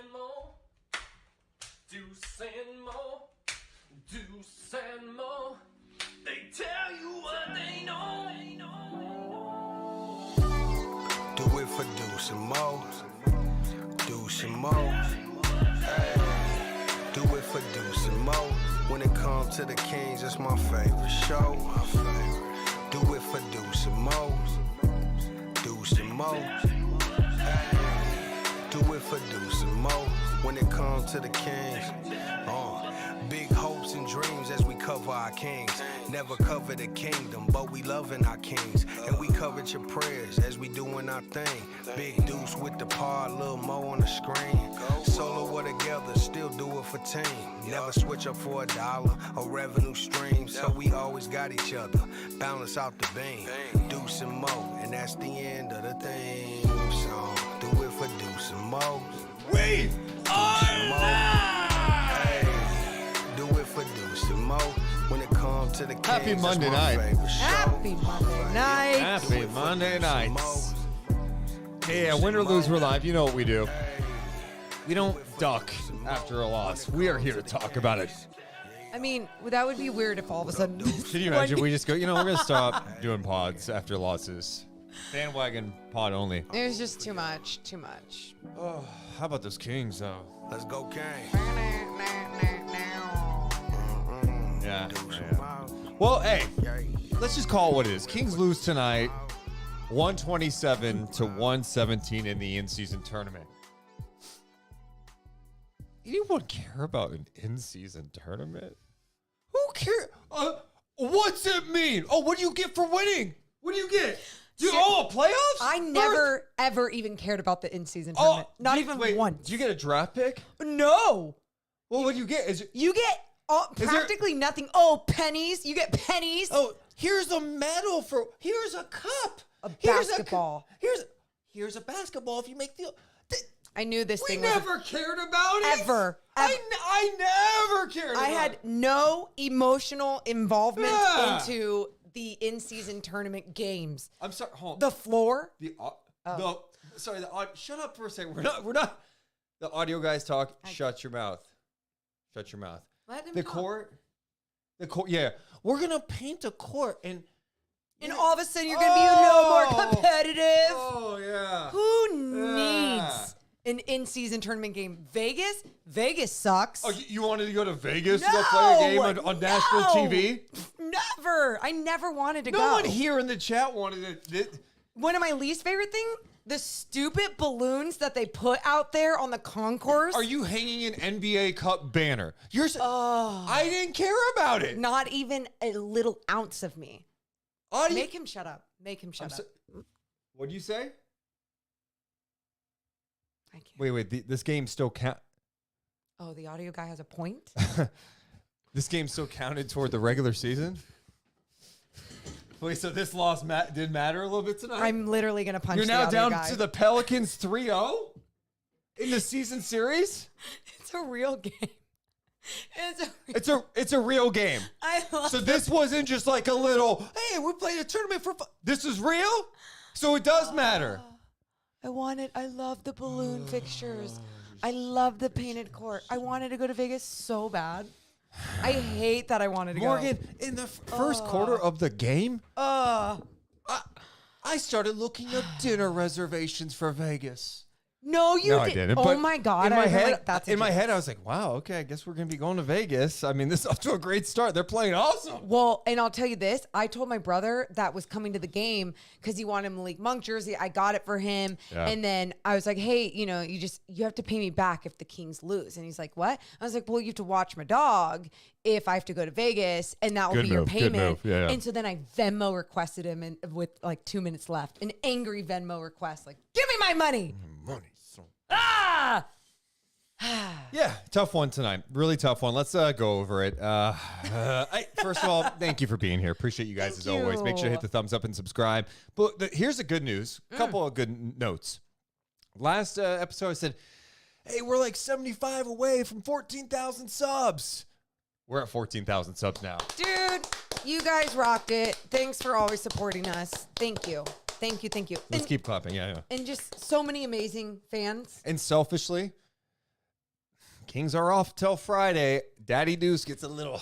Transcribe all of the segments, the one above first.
and Mo. Deuce and Mo. Deuce and Mo. They tell you what they know. Do it for Deuce and Mo. Deuce and Mo. Hey. Do it for Deuce and Mo. When it comes to the Kings, it's my favorite show. Do it for Deuce and Mo. Deuce and Mo. Hey. Do it for Deuce and Mo. When it comes to the Kings. Big hopes and dreams as we cover our kings. Never cover the kingdom, but we loving our kings. And we covered your prayers as we doing our thing. Big Deuce with the pod, Lil Mo on the screen. Solo or together, still do it for team. Never switch up for $1 or revenue stream. So we always got each other, balance out the beam. Deuce and Mo, and that's the end of the theme song. Do it for Deuce and Mo. We are live! Do it for Deuce and Mo. When it comes to the Kings, Happy Monday night. Happy Monday night. Happy Monday night. Yeah, win or lose, we're live. You know what we do. We don't duck after a loss. We are here to talk about it. I mean, that would be weird if all of a sudden. Can you imagine? We just go, we're going to stop doing pods after losses. Bandwagon pod only. It was just too much. Too much. Oh, how about those Kings, though? Let's go, King. Yeah. Well, hey, let's just call it what it is. Kings lose tonight, 127 to 117 in the in-season tournament. Anyone care about an in-season tournament? Who cares? What's it mean? Oh, what do you get for winning? What do you get? Playoffs? I never, ever even cared about the in-season tournament. Not even once. Do you get a draft pick? No. Well, what do you get? You get practically nothing. Oh, pennies. You get pennies. Oh, here's a medal for. Here's a cup. Basketball. Here's a basketball if you make the. I knew this We thing never cared about it. Ever. I never cared about it. I had no emotional involvement into the in-season tournament games. I'm sorry. Hold on. The floor. Shut up for a second. We're not. The audio guys talk. Shut your mouth. Shut your mouth. Let him The talk. court. Yeah. We're gonna paint a court and all of a sudden you're going to be a little more competitive. Oh yeah. Who needs an in-season tournament game? Vegas sucks. Oh, you wanted to go to Vegas to go play a game on national TV? Never. I never wanted to go. No one here in the chat wanted it. One of my least favorite things, the stupid balloons that they put out there on the concourse. Are you hanging an NBA Cup banner? I didn't care about it. Not even a little ounce of me. Make him shut up. Make him shut up. What do you say? I can't. Wait. This game still count. Oh, the audio guy has a point? This game still counted toward the regular season? Wait, so this loss did matter a little bit tonight? I'm literally going to punch You're the now audio down guy. to the Pelicans 3-0 in the season series? It's a real game. It's a real game. I love So this wasn't just like a little, hey, we played a tournament for fun. This is real? So it does matter. I love the balloon fixtures. I love the painted court. I wanted to go to Vegas so bad. I hate that I wanted to Morgan, in the first quarter of the game, I started looking at dinner reservations for Vegas. No, you I didn't. Oh but my God. In my head, That's I was like, wow, okay, I guess we're going to be going to Vegas. I mean, this is off to a great start. They're playing awesome. Well, and I'll tell you this. I told my brother that was coming to the game because he wanted a Malik Monk jersey. I got it for him. Yeah. And then I was like, hey, you have to pay me back if the Kings lose. And he's like, what? I was like, well, you have to watch my dog if I have to go to Vegas, and that will be your payment. Good move. Yeah. And so then I Venmo requested him, and with like 2 minutes left, an angry Venmo request, like, give me my money. Money. Ah! Yeah, tough one tonight. Really tough one. Let's go over it. First of all, thank you for being here. Appreciate you guys as always. Make sure to hit the thumbs up and subscribe. But here's the good news. A couple of good notes. Last episode I said, hey, we're like 75 away from 14,000 subs. We're at 14,000 subs now. Dude, you guys rocked it. Thanks for always supporting us. Thank you. Let's keep clapping. Yeah. And just so many amazing fans. And selfishly, Kings are off till Friday. Daddy Deuce gets a little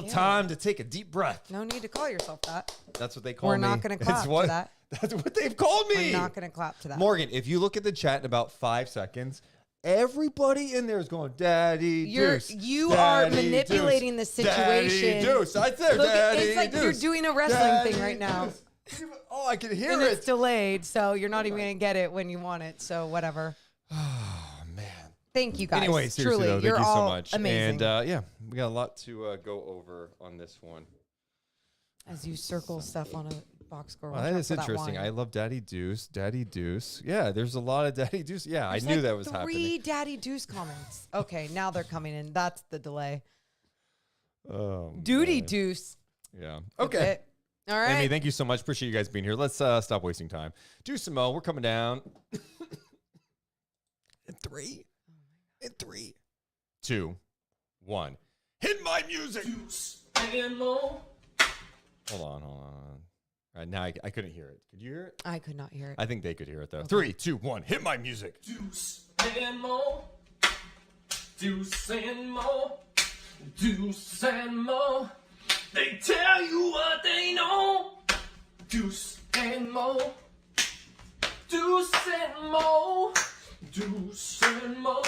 time to take a deep breath. No need to call yourself that. That's what they call me. We're not going to clap to that. That's what they've called me. We're not going to clap to that. Morgan, if you look at the chat in about 5 seconds, everybody in there is going, Daddy Deuce. You are manipulating the situation. Daddy Deuce. I said Daddy It's like Deuce. you're doing a wrestling thing right now. Deuce. Oh, I can hear and it. It's delayed, so you're not even going to get it when you want it. So whatever. Oh, man. Thank you, guys. Anyway, seriously, Truly, though, you're thank you so all much. amazing. And, yeah, we got a lot to go over on this one. As you circle stuff on a box score. Well, that is interesting. I love Daddy Deuce. Daddy Deuce. Yeah, there's a lot of Daddy Deuce. Yeah, I knew that was happening. 3 Daddy Deuce comments. Okay, now they're coming in. That's the delay. Duty man. Deuce. Yeah. Okay. All right. Amy, thank you so much. Appreciate you guys being here. Let's stop wasting time. Deuce and Mo, we're coming down. In 3. In 3. 2. 1. Hit my music. Deuce and Mo. Hold on. All right, now I couldn't hear it. Could you hear it? I could not hear it. I think they could hear it, though. Okay. 3, 2, 1. Hit my music. Deuce and Mo. Deuce and Mo. Deuce and Mo. They tell you what they know. Deuce and Mo. Deuce and Mo. Deuce and Mo.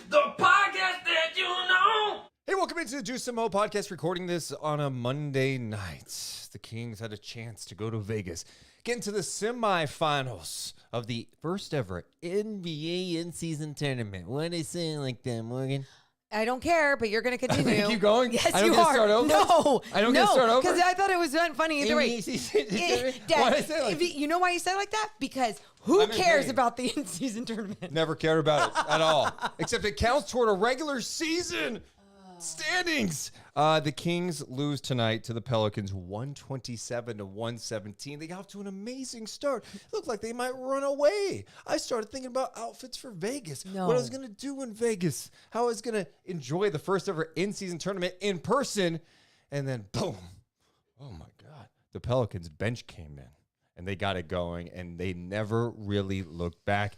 The podcast that you know. Hey, welcome into the Deuce and Mo podcast, recording this on a Monday night. The Kings had a chance to go to Vegas, get into the semifinals of the first ever NBA in-season tournament. Why are they saying like that, Morgan? I don't care, but you're going to continue. Keep going? Yes, I don't you get to are. start over? No. I don't get to start over? Because I thought it was funny either way. Why did I say it like that? You know why you said it like that? Because who I'm in cares pain. about the in-season tournament? Never cared about it at all, except it counts toward a regular season standings. The Kings lose tonight to the Pelicans 127-117. They got off to an amazing start. It looked like they might run away. I started thinking about outfits for Vegas. No. What I was going to do in Vegas. How I was going to enjoy the first ever in-season tournament in person. And then, boom. Oh, my God. The Pelicans bench came in, and they got it going, and they never really looked back.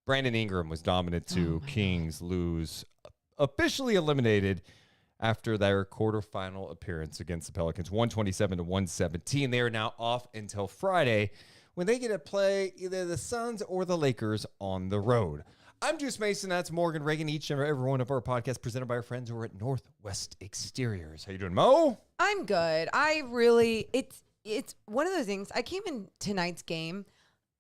Brandon Ingram was dominant too. Kings lose, officially eliminated after their quarterfinal appearance against the Pelicans, 127-117. They are now off until Friday when they get to play either the Suns or the Lakers on the road. I'm Deuce Mason. That's Morgan Reagan. Each and every one of our podcasts presented by our friends over at Northwest Exteriors. How you doing, Mo? I'm good. It's one of those things. I came in tonight's game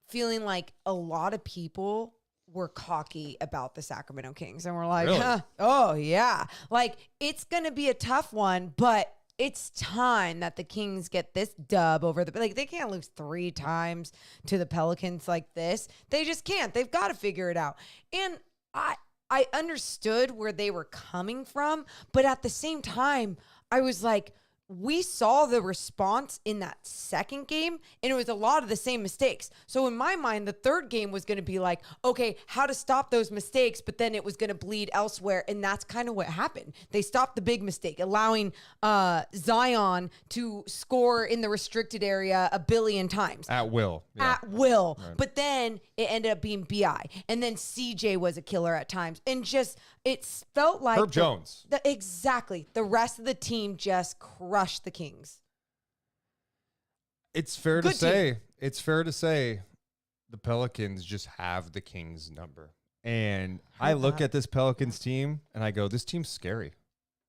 feeling like a lot of people were cocky about the Sacramento Kings. And we're like, Really? Oh, yeah. Like, it's going to be a tough one, but it's time that the Kings get this dub over the... Like, they can't lose 3 times to the Pelicans like this. They just can't. They've got to figure it out. And I understood where they were coming from, but at the same time, I was like... We saw the response in that second game, and it was a lot of the same mistakes. So in my mind, the third game was going to be like, okay, how to stop those mistakes, but then it was going to bleed elsewhere, and that's kind of what happened. They stopped the big mistake, allowing Zion to score in the restricted area 1 billion times. At will. Yeah. At will. Right. But then it ended up being BI. And then CJ was a killer at times. And just, it felt like... Herb Jones. Exactly. The rest of the team just crushed the Kings. It's fair to say the Pelicans just have the Kings number. And I look at this Pelicans team and I go, this team's scary.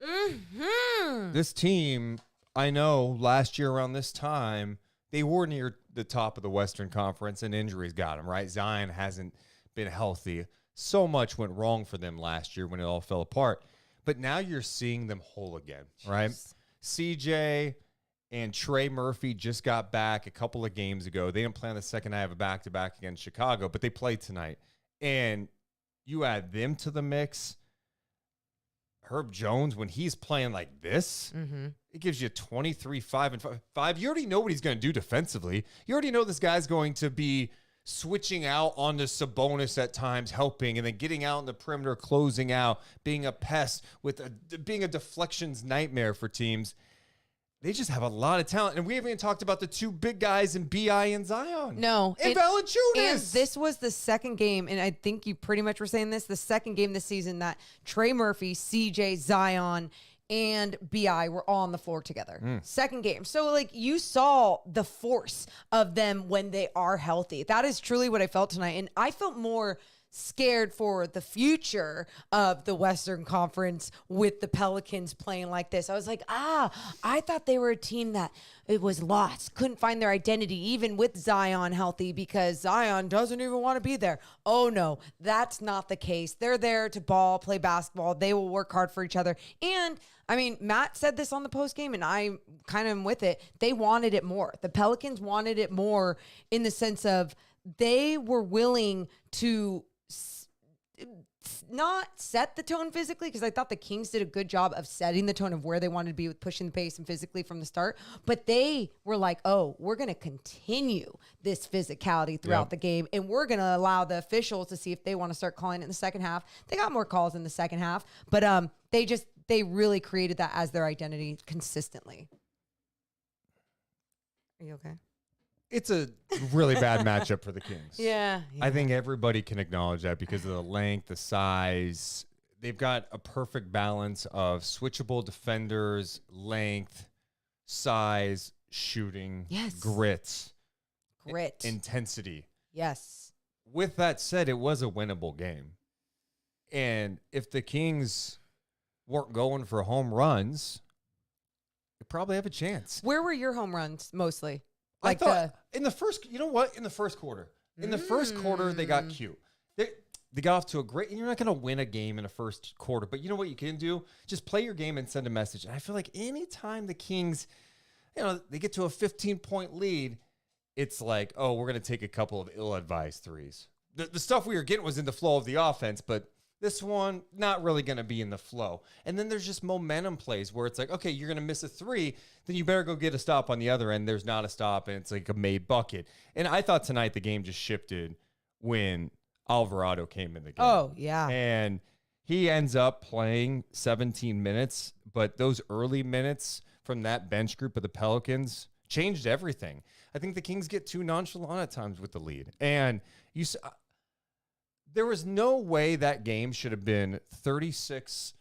Mm-hmm. This team, I know last year around this time, they were near the top of the Western Conference and injuries got them, right? Zion hasn't been healthy. So much went wrong for them last year when it all fell apart. But now you're seeing them whole again, right? CJ and Trey Murphy just got back a couple of games ago. They didn't play on the second night of a back-to-back against Chicago, but they played tonight. And you add them to the mix. Herb Jones, when he's playing like this, it gives you 23, 5, and 5. You already know what he's going to do defensively. You already know this guy's going to be switching out onto Sabonis at times, helping, and then getting out in the perimeter, closing out, being a pest, being a deflections nightmare for teams. they just have a lot of talent. And we haven't even talked about the two big guys in BI and Zion. No. And Valanciunas. And this was the second game, and I think you pretty much were saying this, the second game this season that Trey Murphy, CJ, Zion, and BI were all on the floor together. Second game. So, like, you saw the force of them when they are healthy. That is truly what I felt tonight. And I felt more scared for the future of the Western Conference with the Pelicans playing like this. I was like, I thought they were a team that it was lost, couldn't find their identity, even with Zion healthy, because Zion doesn't even want to be there. Oh no, that's not the case. They're there to ball, play basketball. They will work hard for each other. And I mean, Matt said this on the post game, and I kind of am with it. They wanted it more. The Pelicans wanted it more in the sense of they were willing to not set the tone physically, because I thought the Kings did a good job of setting the tone of where they wanted to be with pushing the pace and physically from the start. But they were like, oh, we're going to continue this physicality throughout the game, and we're going to allow the officials to see if they want to start calling it in the second half. They got more calls in the second half, but they really created that as their identity consistently. Are you okay? It's a really bad matchup for the Kings. Yeah. I think everybody can acknowledge that because of the length, the size. They've got a perfect balance of switchable defenders, length, size, shooting, grit, intensity. Yes. With that said, it was a winnable game. And if the Kings weren't going for home runs, they probably have a chance. Where were your home runs mostly? Like I thought in the first, you know what? In the first quarter. In the first quarter, they got cute. They got off to a great, and you're not going to win a game in a first quarter, but you know what you can do? Just play your game and send a message. And I feel like anytime the Kings, they get to a 15-point lead, it's like, oh, we're going to take a couple of ill-advised threes. The stuff we were getting was in the flow of the offense, but this one, not really going to be in the flow. And then there's just momentum plays where it's like, okay, you're going to miss a three, then you better go get a stop on the other end. There's not a stop, and it's like a made bucket. And I thought tonight the game just shifted when Alvarado came in the game. Oh, yeah. And he ends up playing 17 minutes, but those early minutes from that bench group of the Pelicans changed everything. I think the Kings get too nonchalant at times with the lead. And there was no way that game should have been 36-35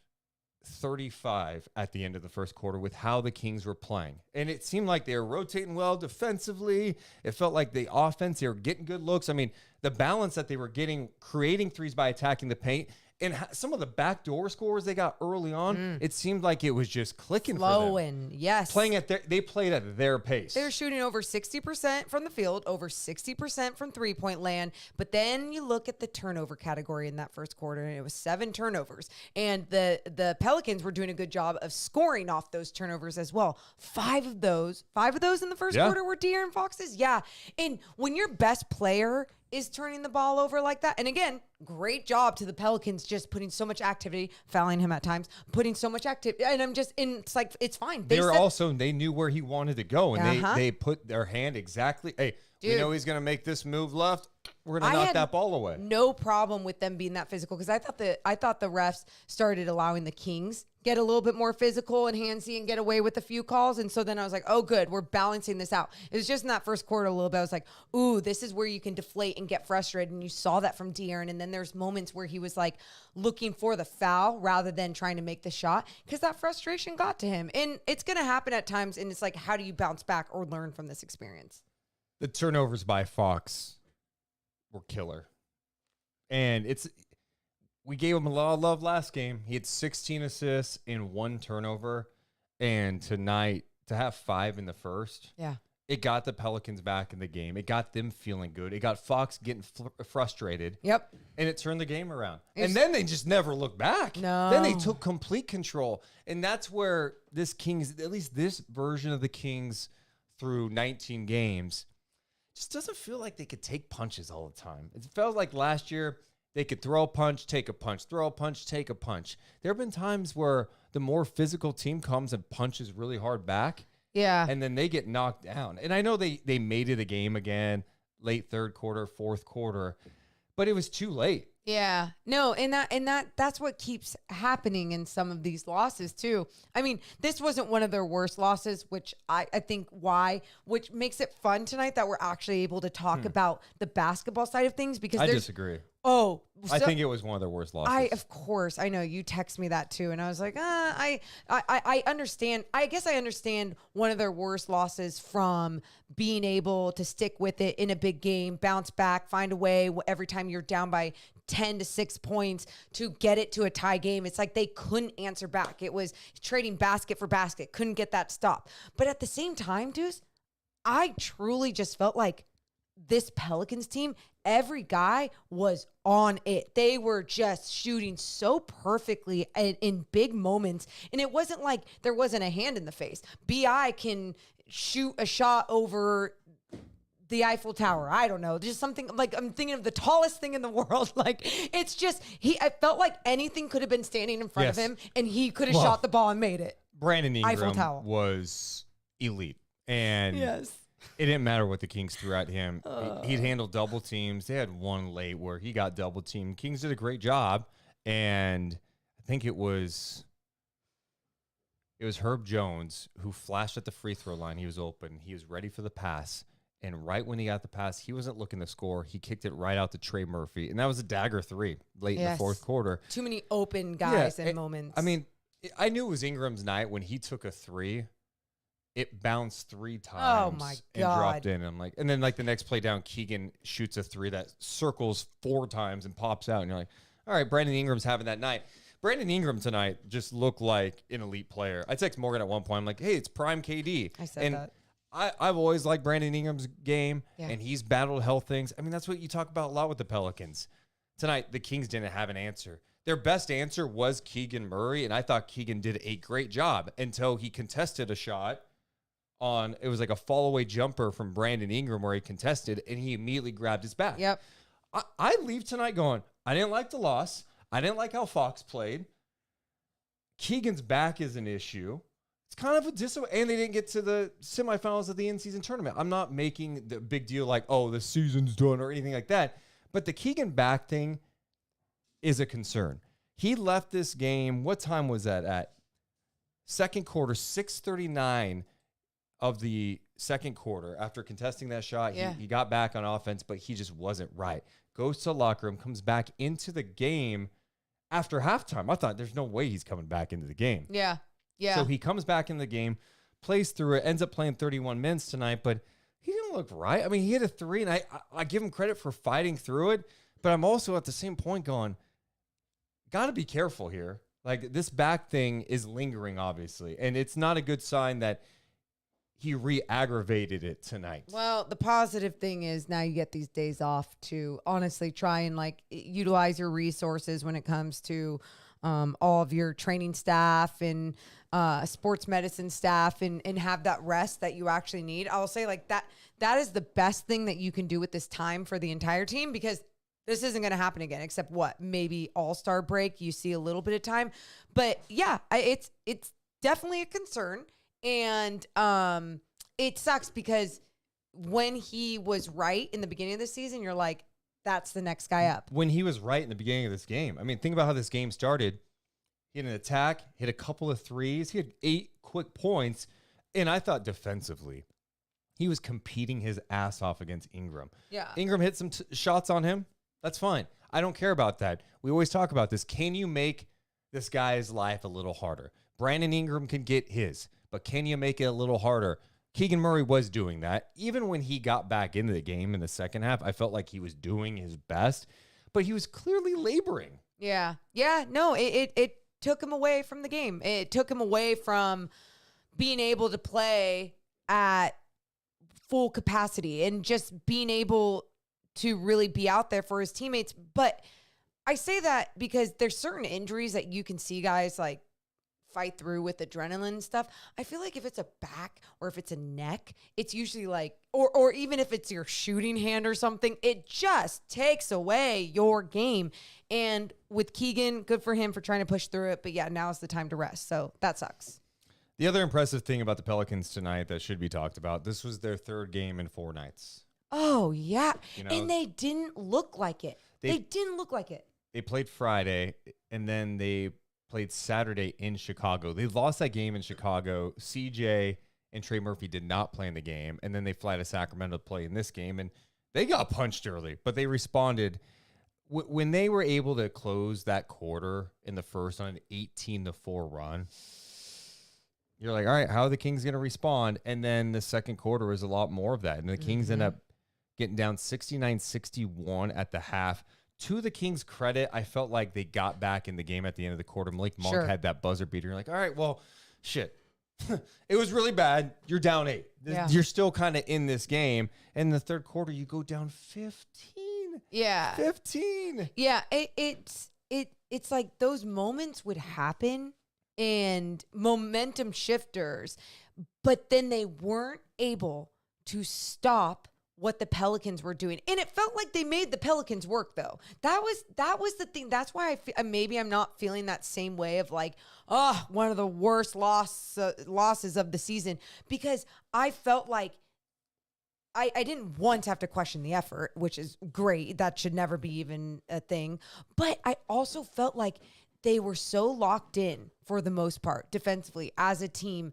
at the end of the first quarter with how the Kings were playing. And it seemed like they were rotating well defensively. It felt like the offense, they were getting good looks. I mean, the balance that they were getting, creating threes by attacking the paint, and some of the backdoor scores they got early on, it seemed like it was just clicking flowing, for them. Yes. They played at their pace. They were shooting over 60% from the field, over 60% from three-point land. But then you look at the turnover category in that first quarter, and it was 7 turnovers. And the Pelicans were doing a good job of scoring off those turnovers as well. 5 of those in the first quarter were De'Aaron Fox's. Yeah. And when your best player is turning the ball over like that. And again, great job to the Pelicans just putting so much activity, fouling him at times, putting so much activity. And it's like, it's fine. They knew where he wanted to go, and they put their hand exactly. Hey, we know he's going to make this move left. We're going to knock that ball away. No problem with them being that physical, because I thought the refs started allowing the Kings get a little bit more physical and handsy and get away with a few calls. And so then I was like, oh, good, we're balancing this out. It was just in that first quarter a little bit. I was like, ooh, this is where you can deflate and get frustrated. And you saw that from De'Aaron. And then there's moments where he was like looking for the foul rather than trying to make the shot, because that frustration got to him. And it's going to happen at times. And it's like, how do you bounce back or learn from this experience? The turnovers by Fox were killer. And we gave him a lot of love last game. He had 16 assists and 1 turnover. And tonight, to have 5 in the first, it got the Pelicans back in the game. It got them feeling good. It got Fox getting frustrated. Yep. And it turned the game around. And then they just never looked back. No. Then they took complete control. And that's where this Kings, at least this version of the Kings through 19 games, just doesn't feel like they could take punches all the time. It felt like last year they could throw a punch, take a punch, throw a punch, take a punch. There have been times where the more physical team comes and punches really hard back. Yeah. And then they get knocked down. And I know they made it a game again, late third quarter, fourth quarter. but it was too late. Yeah. No, and that's what keeps happening in some of these losses too. I mean, this wasn't one of their worst losses, which I think which makes it fun tonight that we're actually able to talk about the basketball side of things because I disagree. Oh, I think it was one of their worst losses. Of course, I know you text me that too, and I was like, I understand. I guess I understand one of their worst losses from being able to stick with it in a big game, bounce back, find a way every time you're down by 10 to 6 points to get it to a tie game. It's like they couldn't answer back. It was trading basket for basket, couldn't get that stop. But at the same time, Deuce, I truly just felt like this Pelicans team, every guy was on it. They were just shooting so perfectly in big moments. And it wasn't like there wasn't a hand in the face. BI can shoot a shot over the Eiffel Tower. I don't know. Just something like I'm thinking of the tallest thing in the world. Like it's just I felt like anything could have been standing in front of him and he could have shot the ball and made it. Brandon Ingram was elite. And it didn't matter what the Kings threw at him. He'd handle double teams. They had one late where he got double teamed. Kings did a great job. And I think it was Herb Jones who flashed at the free throw line. He was open. He was ready for the pass. And right when he got the pass, he wasn't looking to score. He kicked it right out to Trey Murphy. And that was a dagger three late in the fourth quarter. Too many open guys and moments. I mean, I knew it was Ingram's night when he took a three. It bounced 3 times and dropped in. And then the next play down, Keegan shoots a 3 that circles 4 times and pops out. And you're like, all right, Brandon Ingram's having that night. Brandon Ingram tonight just looked like an elite player. I text Morgan at one point. I'm like, hey, it's prime KD. I said that. I've always liked Brandon Ingram's game, and he's battled health things. I mean, that's what you talk about a lot with the Pelicans. Tonight, the Kings didn't have an answer. Their best answer was Keegan Murray, and I thought Keegan did a great job until he contested a shot. It was like a fall-away jumper from Brandon Ingram where he contested, and he immediately grabbed his back. Yep. I leave tonight going, I didn't like the loss. I didn't like how Fox played. Keegan's back is an issue. It's kind of a and they didn't get to the semifinals of the in-season tournament. I'm not making the big deal like, oh, the season's done or anything like that. But the Keegan back thing is a concern. He left this game, what time was that at? Second quarter, 6:39 of the second quarter. After contesting that shot, he got back on offense, but he just wasn't right. Goes to the locker room, comes back into the game after halftime. I thought there's no way he's coming back into the game. Yeah. Yeah. So he comes back in the game, plays through it, ends up playing 31 minutes tonight, but he didn't look right. I mean, he hit a 3, and I give him credit for fighting through it, but I'm also at the same point going, got to be careful here. Like, this back thing is lingering, obviously, and it's not a good sign that he re-aggravated it tonight. Well, the positive thing is now you get these days off to honestly try and, utilize your resources when it comes to all of your training staff and sports medicine staff and have that rest that you actually need. I'll say that is the best thing that you can do with this time for the entire team, because this isn't going to happen again, except maybe all-star break. You see a little bit of time, but yeah, it's definitely a concern. And it sucks because when he was right in the beginning of the season, you're like, that's the next guy up. When he was right in the beginning of this game. I mean, think about how this game started. He had an attack, hit a couple of threes. He had 8 quick points. And I thought defensively, he was competing his ass off against Ingram. Yeah. Ingram hit some shots on him. That's fine. I don't care about that. We always talk about this. Can you make this guy's life a little harder? Brandon Ingram can get his, but can you make it a little harder? Keegan Murray was doing that. Even when he got back into the game in the second half, I felt like he was doing his best, but he was clearly laboring. Yeah. Yeah. No, it took him away from the game. It took him away from being able to play at full capacity and just being able to really be out there for his teammates. But I say that because there's certain injuries that you can see guys fight through with adrenaline and stuff. I feel like if it's a back or if it's a neck, it's usually or even if it's your shooting hand or something, it just takes away your game. And with Keegan, good for him for trying to push through it. But yeah, now is the time to rest. So that sucks. The other impressive thing about the Pelicans tonight that should be talked about, this was their 3rd game in 4 nights. Oh, yeah. You know, And they didn't look like it. They didn't look like it. They played Friday, and then they played Saturday in Chicago. They lost that game in Chicago. CJ and Trey Murphy did not play in the game, and then they fly to Sacramento to play in this game, and they got punched early, but they responded. When they were able to close that quarter in the first on an 18-4 run, you're like, all right, how are the Kings going to respond? And then the second quarter was a lot more of that, and the Kings end up getting down 69-61 at the half. To the Kings' credit, I felt like they got back in the game at the end of the quarter. Malik Monk had that buzzer beater. You're like, all right, well, shit. It was really bad. You're down 8. Yeah. You're still kind of in this game. And in the third quarter, you go down 15. Yeah. 15. Yeah. It's like those moments would happen and momentum shifters, but then they weren't able to stop what the Pelicans were doing. And it felt like they made the Pelicans work, though. That was the thing. That's why maybe I'm not feeling that same way of like, oh, one of the worst losses of the season, because I felt like I didn't once have to question the effort, which is great. That should never be even a thing. But I also felt like they were so locked in for the most part defensively as a team,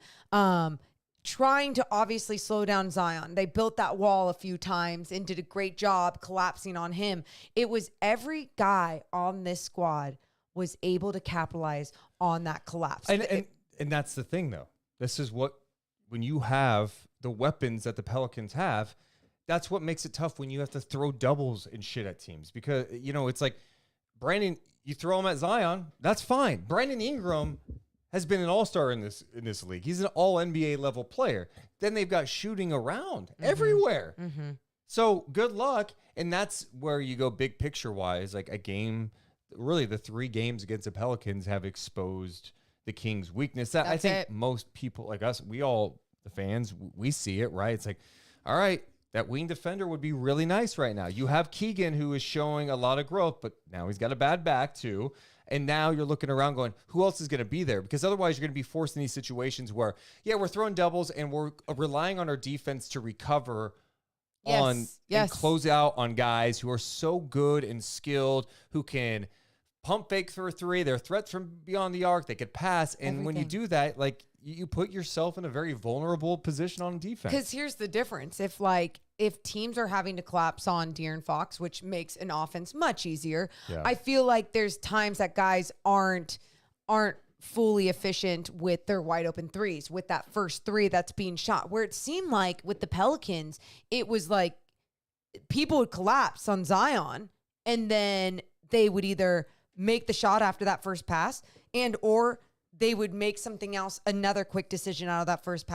trying to obviously slow down Zion. They built that wall a few times and did a great job collapsing on him. It was every guy on this squad was able to capitalize on that collapse. And that's the thing, though. This is what, when you have the weapons that the Pelicans have, that's what makes it tough when you have to throw doubles and shit at teams. Because, you know, it's like Brandon, you throw him at Zion, that's fine. Brandon Ingram has been an all-star in this league. He's an all-NBA level player. Then they've got shooting around everywhere. So good luck. And that's where you go big picture-wise. Like a game, really the 3 games against the Pelicans have exposed the Kings' weakness. I think most people like us, we all, the fans, we see it, right? It's like, all right, that wing defender would be really nice right now. You have Keegan, who is showing a lot of growth, but now he's got a bad back too. And now you're looking around going, who else is going to be there? Because otherwise you're going to be forced in these situations where, yeah, we're throwing doubles and we're relying on our defense to recover and close out on guys who are so good and skilled, who can pump fake for a 3. They're threats from beyond the arc. They could pass. And when you do that, like, you put yourself in a very vulnerable position on defense. Because here's the difference. If teams are having to collapse on De'Aaron Fox, which makes an offense much easier, I feel like there's times that guys aren't fully efficient with their wide open threes, with that first 3 that's being shot, where it seemed like with the Pelicans, it was like people would collapse on Zion and then they would either make the shot after that first pass or they would make something else, another quick decision out of that first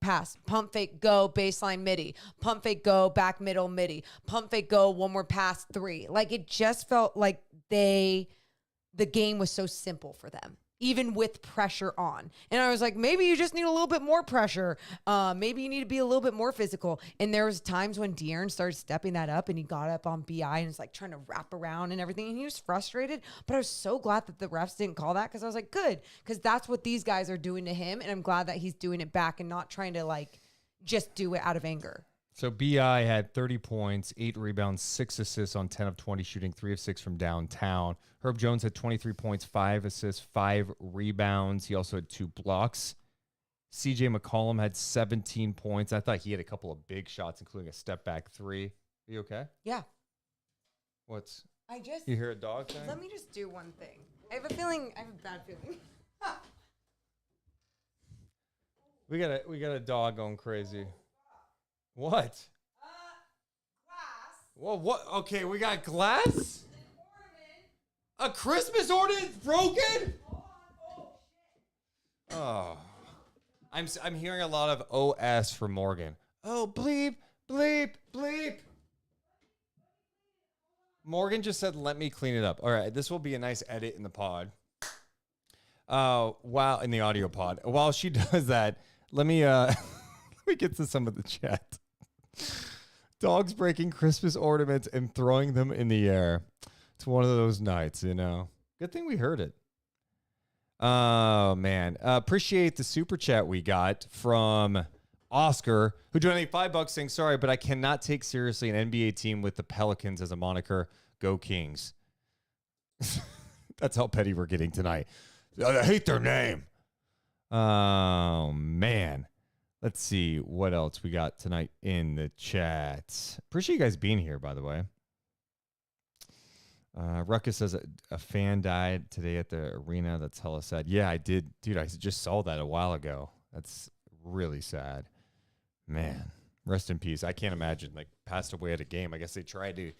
pass. Pump fake, go, baseline midi. Pump fake, go, back middle midi. Pump fake, go, one more pass, 3. Like, it just felt like the game was so simple for them, even with pressure on. And I was like, maybe you just need a little bit more pressure. Maybe you need to be a little bit more physical. And there was times when De'Aaron started stepping that up and he got up on BI and was like trying to wrap around and everything. And he was frustrated, but I was so glad that the refs didn't call that, because I was like, good, because that's what these guys are doing to him. And I'm glad that he's doing it back and not trying to like just do it out of anger. So BI had 30 points, 8 rebounds, 6 assists on 10 of 20 shooting, 3 of 6 from downtown. Herb Jones had 23 points, 5 assists, 5 rebounds. He also had 2 blocks. CJ McCollum had 17 points. I thought he had a couple of big shots, including a step back 3. Are you okay? Yeah. You hear a dog thing? Let me just do one thing. I have a bad feeling. We got a dog going crazy. What? Glass. Whoa, what? Okay, we got glass? A Christmas ornament broken? Oh. I'm hearing a lot of OS from Morgan. Oh, bleep, bleep, bleep. Morgan just said, let me clean it up. All right, this will be a nice edit in the pod. While in the audio pod. While she does that, let me let me get to some of the chat. Dogs breaking Christmas ornaments and throwing them in the air. It's one of those nights, you know. Good thing we heard it. Oh, man. Appreciate the super chat we got from Oscar, who donated $5 saying, sorry, but I cannot take seriously an NBA team with the Pelicans as a moniker. Go Kings. That's how petty we're getting tonight. I hate their name. Oh, man. Let's see what else we got tonight in the chat. Appreciate you guys being here, by the way. Ruckus says a fan died today at the arena. That's hella sad. Yeah, I did. Dude, I just saw that a while ago. That's really sad. Man, rest in peace. I can't imagine, like, passed away at a game. I guess they tried to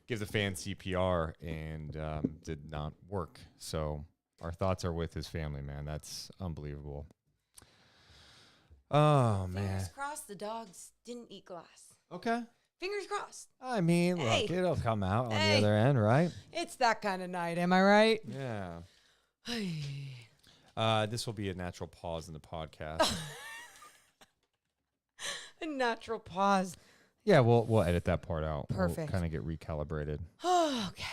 give the fan CPR and did not work. So our thoughts are with his family, man. That's unbelievable. Oh, man. Fingers crossed the dogs didn't eat glass. Okay. Fingers crossed. I mean, Hey. look, it'll come out on the Hey. other end, right? It's that kind of night, am I right? Yeah. This will be a natural pause in the podcast. A natural pause. Yeah, we'll edit that part out. Perfect. We'll kind of get recalibrated. Okay.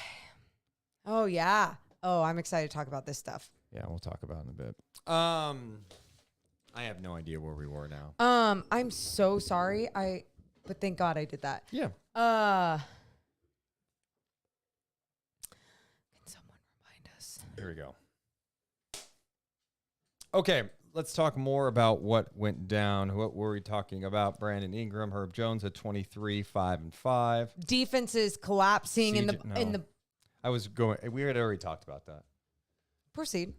Oh, yeah. Oh, I'm excited to talk about this stuff. Yeah, we'll talk about it in a bit. I have no idea where we were now. I'm so sorry. But thank God I did that. Yeah. Can someone remind us? Here we go. Okay, let's talk more about what went down. What were we talking about? Brandon Ingram, Herb Jones at 23, 5 and 5. Defense is collapsing in the I was going. We had already talked about that. proceed.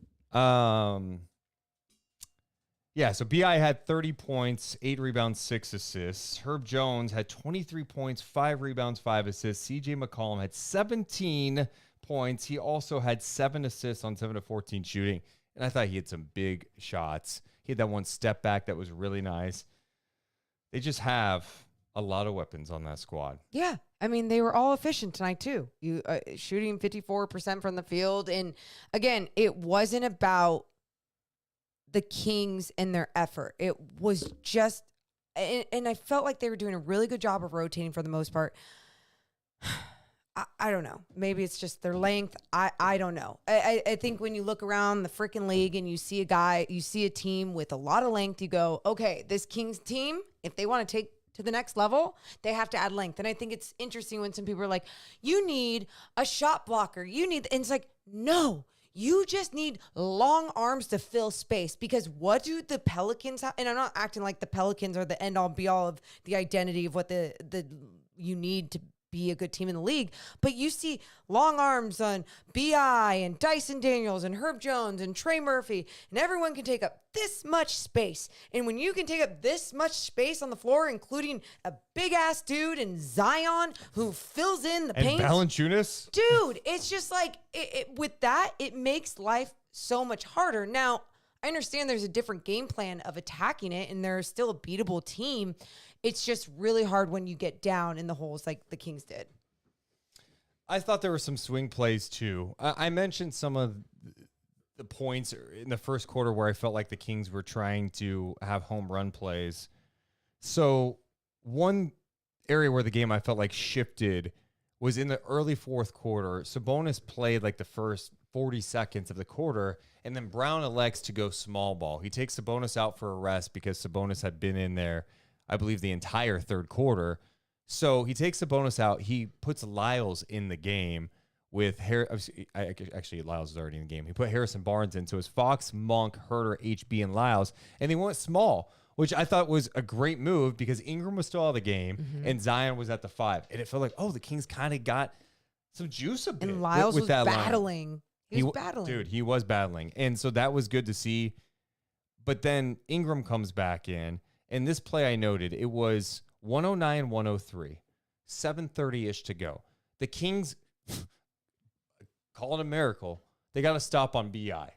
Yeah, so BI had 30 points, 8 rebounds, 6 assists. Herb Jones had 23 points, 5 rebounds, 5 assists. CJ McCollum had 17 points. He also had 7 assists on 7 of 14 shooting. And I thought he had some big shots. He had that one step back that was really nice. They just have a lot of weapons on that squad. Yeah. I mean, they were all efficient tonight, too. You shooting 54% from the field. And again, it wasn't about the Kings and their effort. It was just, and I felt like they were doing a really good job of rotating for the most part. I don't know. Maybe it's just their length. I don't know. I think when you look around the freaking league and you see a team with a lot of length, you go, okay, this Kings team, if they want to take to the next level, they have to add length. And I think it's interesting when some people are like, you need a shot blocker. And it's like, no, you just need long arms to fill space, because what do the Pelicans have? And I'm not acting like the Pelicans are the end all be all of the identity of what the you need to be a good team in the league. But you see long arms on BI and Dyson Daniels and Herb Jones and Trey Murphy, and everyone can take up this much space. And when you can take up this much space on the floor, including a big ass dude and Zion who fills in the paint. And Valanciunas? Dude, it's just like, with that, it makes life so much harder. Now, I understand there's a different game plan of attacking it, and they're still a beatable team. It's just really hard when you get down in the holes like the Kings did. I thought there were some swing plays, too. I mentioned some of the points in the first quarter where I felt like the Kings were trying to have home run plays. So one area where the game I felt like shifted was in the early fourth quarter. Sabonis played like the first 40 seconds of the quarter, and then Brown elects to go small ball. He takes Sabonis out for a rest because Sabonis had been in there, I believe, the entire third quarter. So he takes Sabonis out. He puts Lyles in the game with actually, Lyles is already in the game. He put Harrison Barnes in. So it's Fox, Monk, Herter, HB, and Lyles. And they went small, which I thought was a great move because Ingram was still out of the game and Zion was at the 5. And it felt like, oh, the Kings kind of got some juice a bit. And Lyles with was that battling. Line. He was battling. Dude, he was battling. And so that was good to see. But then Ingram comes back in. And this play I noted, it was 109-103, 7:30-ish to go. The Kings, call it a miracle, they got a stop on BI.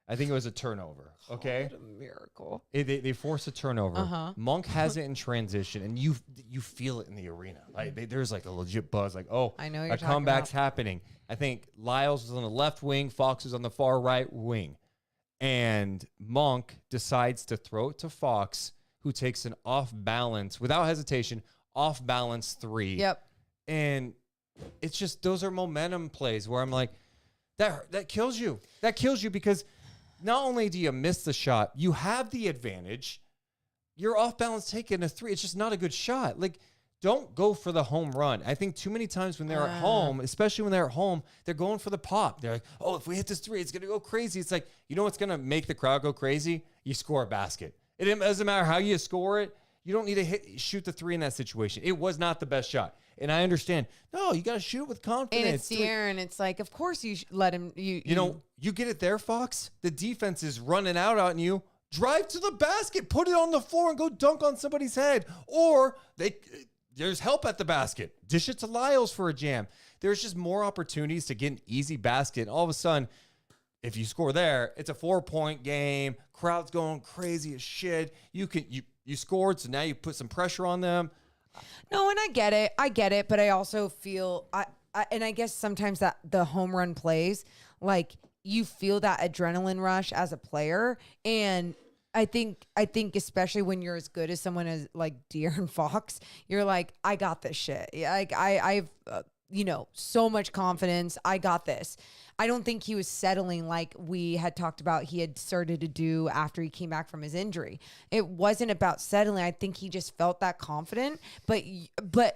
I think it was a turnover, okay? Call it a miracle. They forced a turnover. Monk has it in transition, and you feel it in the arena. Like there's like a legit buzz, like, oh, I know you're a talking comeback's about. happening. I think Lyles was on the left wing, Fox was on the far right wing. And Monk decides to throw it to Fox, who takes an off-balance, without hesitation, off-balance 3. Yep. And it's just, those are momentum plays where I'm like, that kills you. That kills you because not only do you miss the shot, you have the advantage, you're off balance taking a three. It's just not a good shot. Like, don't go for the home run. I think too many times when they're at home, especially when they're at home, they're going for the pop. They're like, oh, if we hit this three, it's going to go crazy. It's like, you know what's going to make the crowd go crazy? You score a basket. It doesn't matter how you score it. You don't need to shoot the three in that situation. It was not the best shot. And I understand. No, you got to shoot it with confidence. And it's De'Aaron. It's like, of course you let him. You know, you get it there, Fox. The defense is running out on you. Drive to the basket, put it on the floor, and go dunk on somebody's head. Or there's help at the basket. Dish it to Lyles for a jam. There's just more opportunities to get an easy basket. And all of a sudden, if you score there, it's a 4-point game. Crowd's going crazy as shit. You scored, so now you put some pressure on them. No, and I get it, but I also feel and I guess sometimes that the home run plays, like, you feel that adrenaline rush as a player, and I think especially when you're as good as someone as like De'Aaron Fox, you're like, I got this shit. Like I've so much confidence. I got this. I don't think he was settling like we had talked about he had started to do after he came back from his injury. It wasn't about settling. I think he just felt that confident, but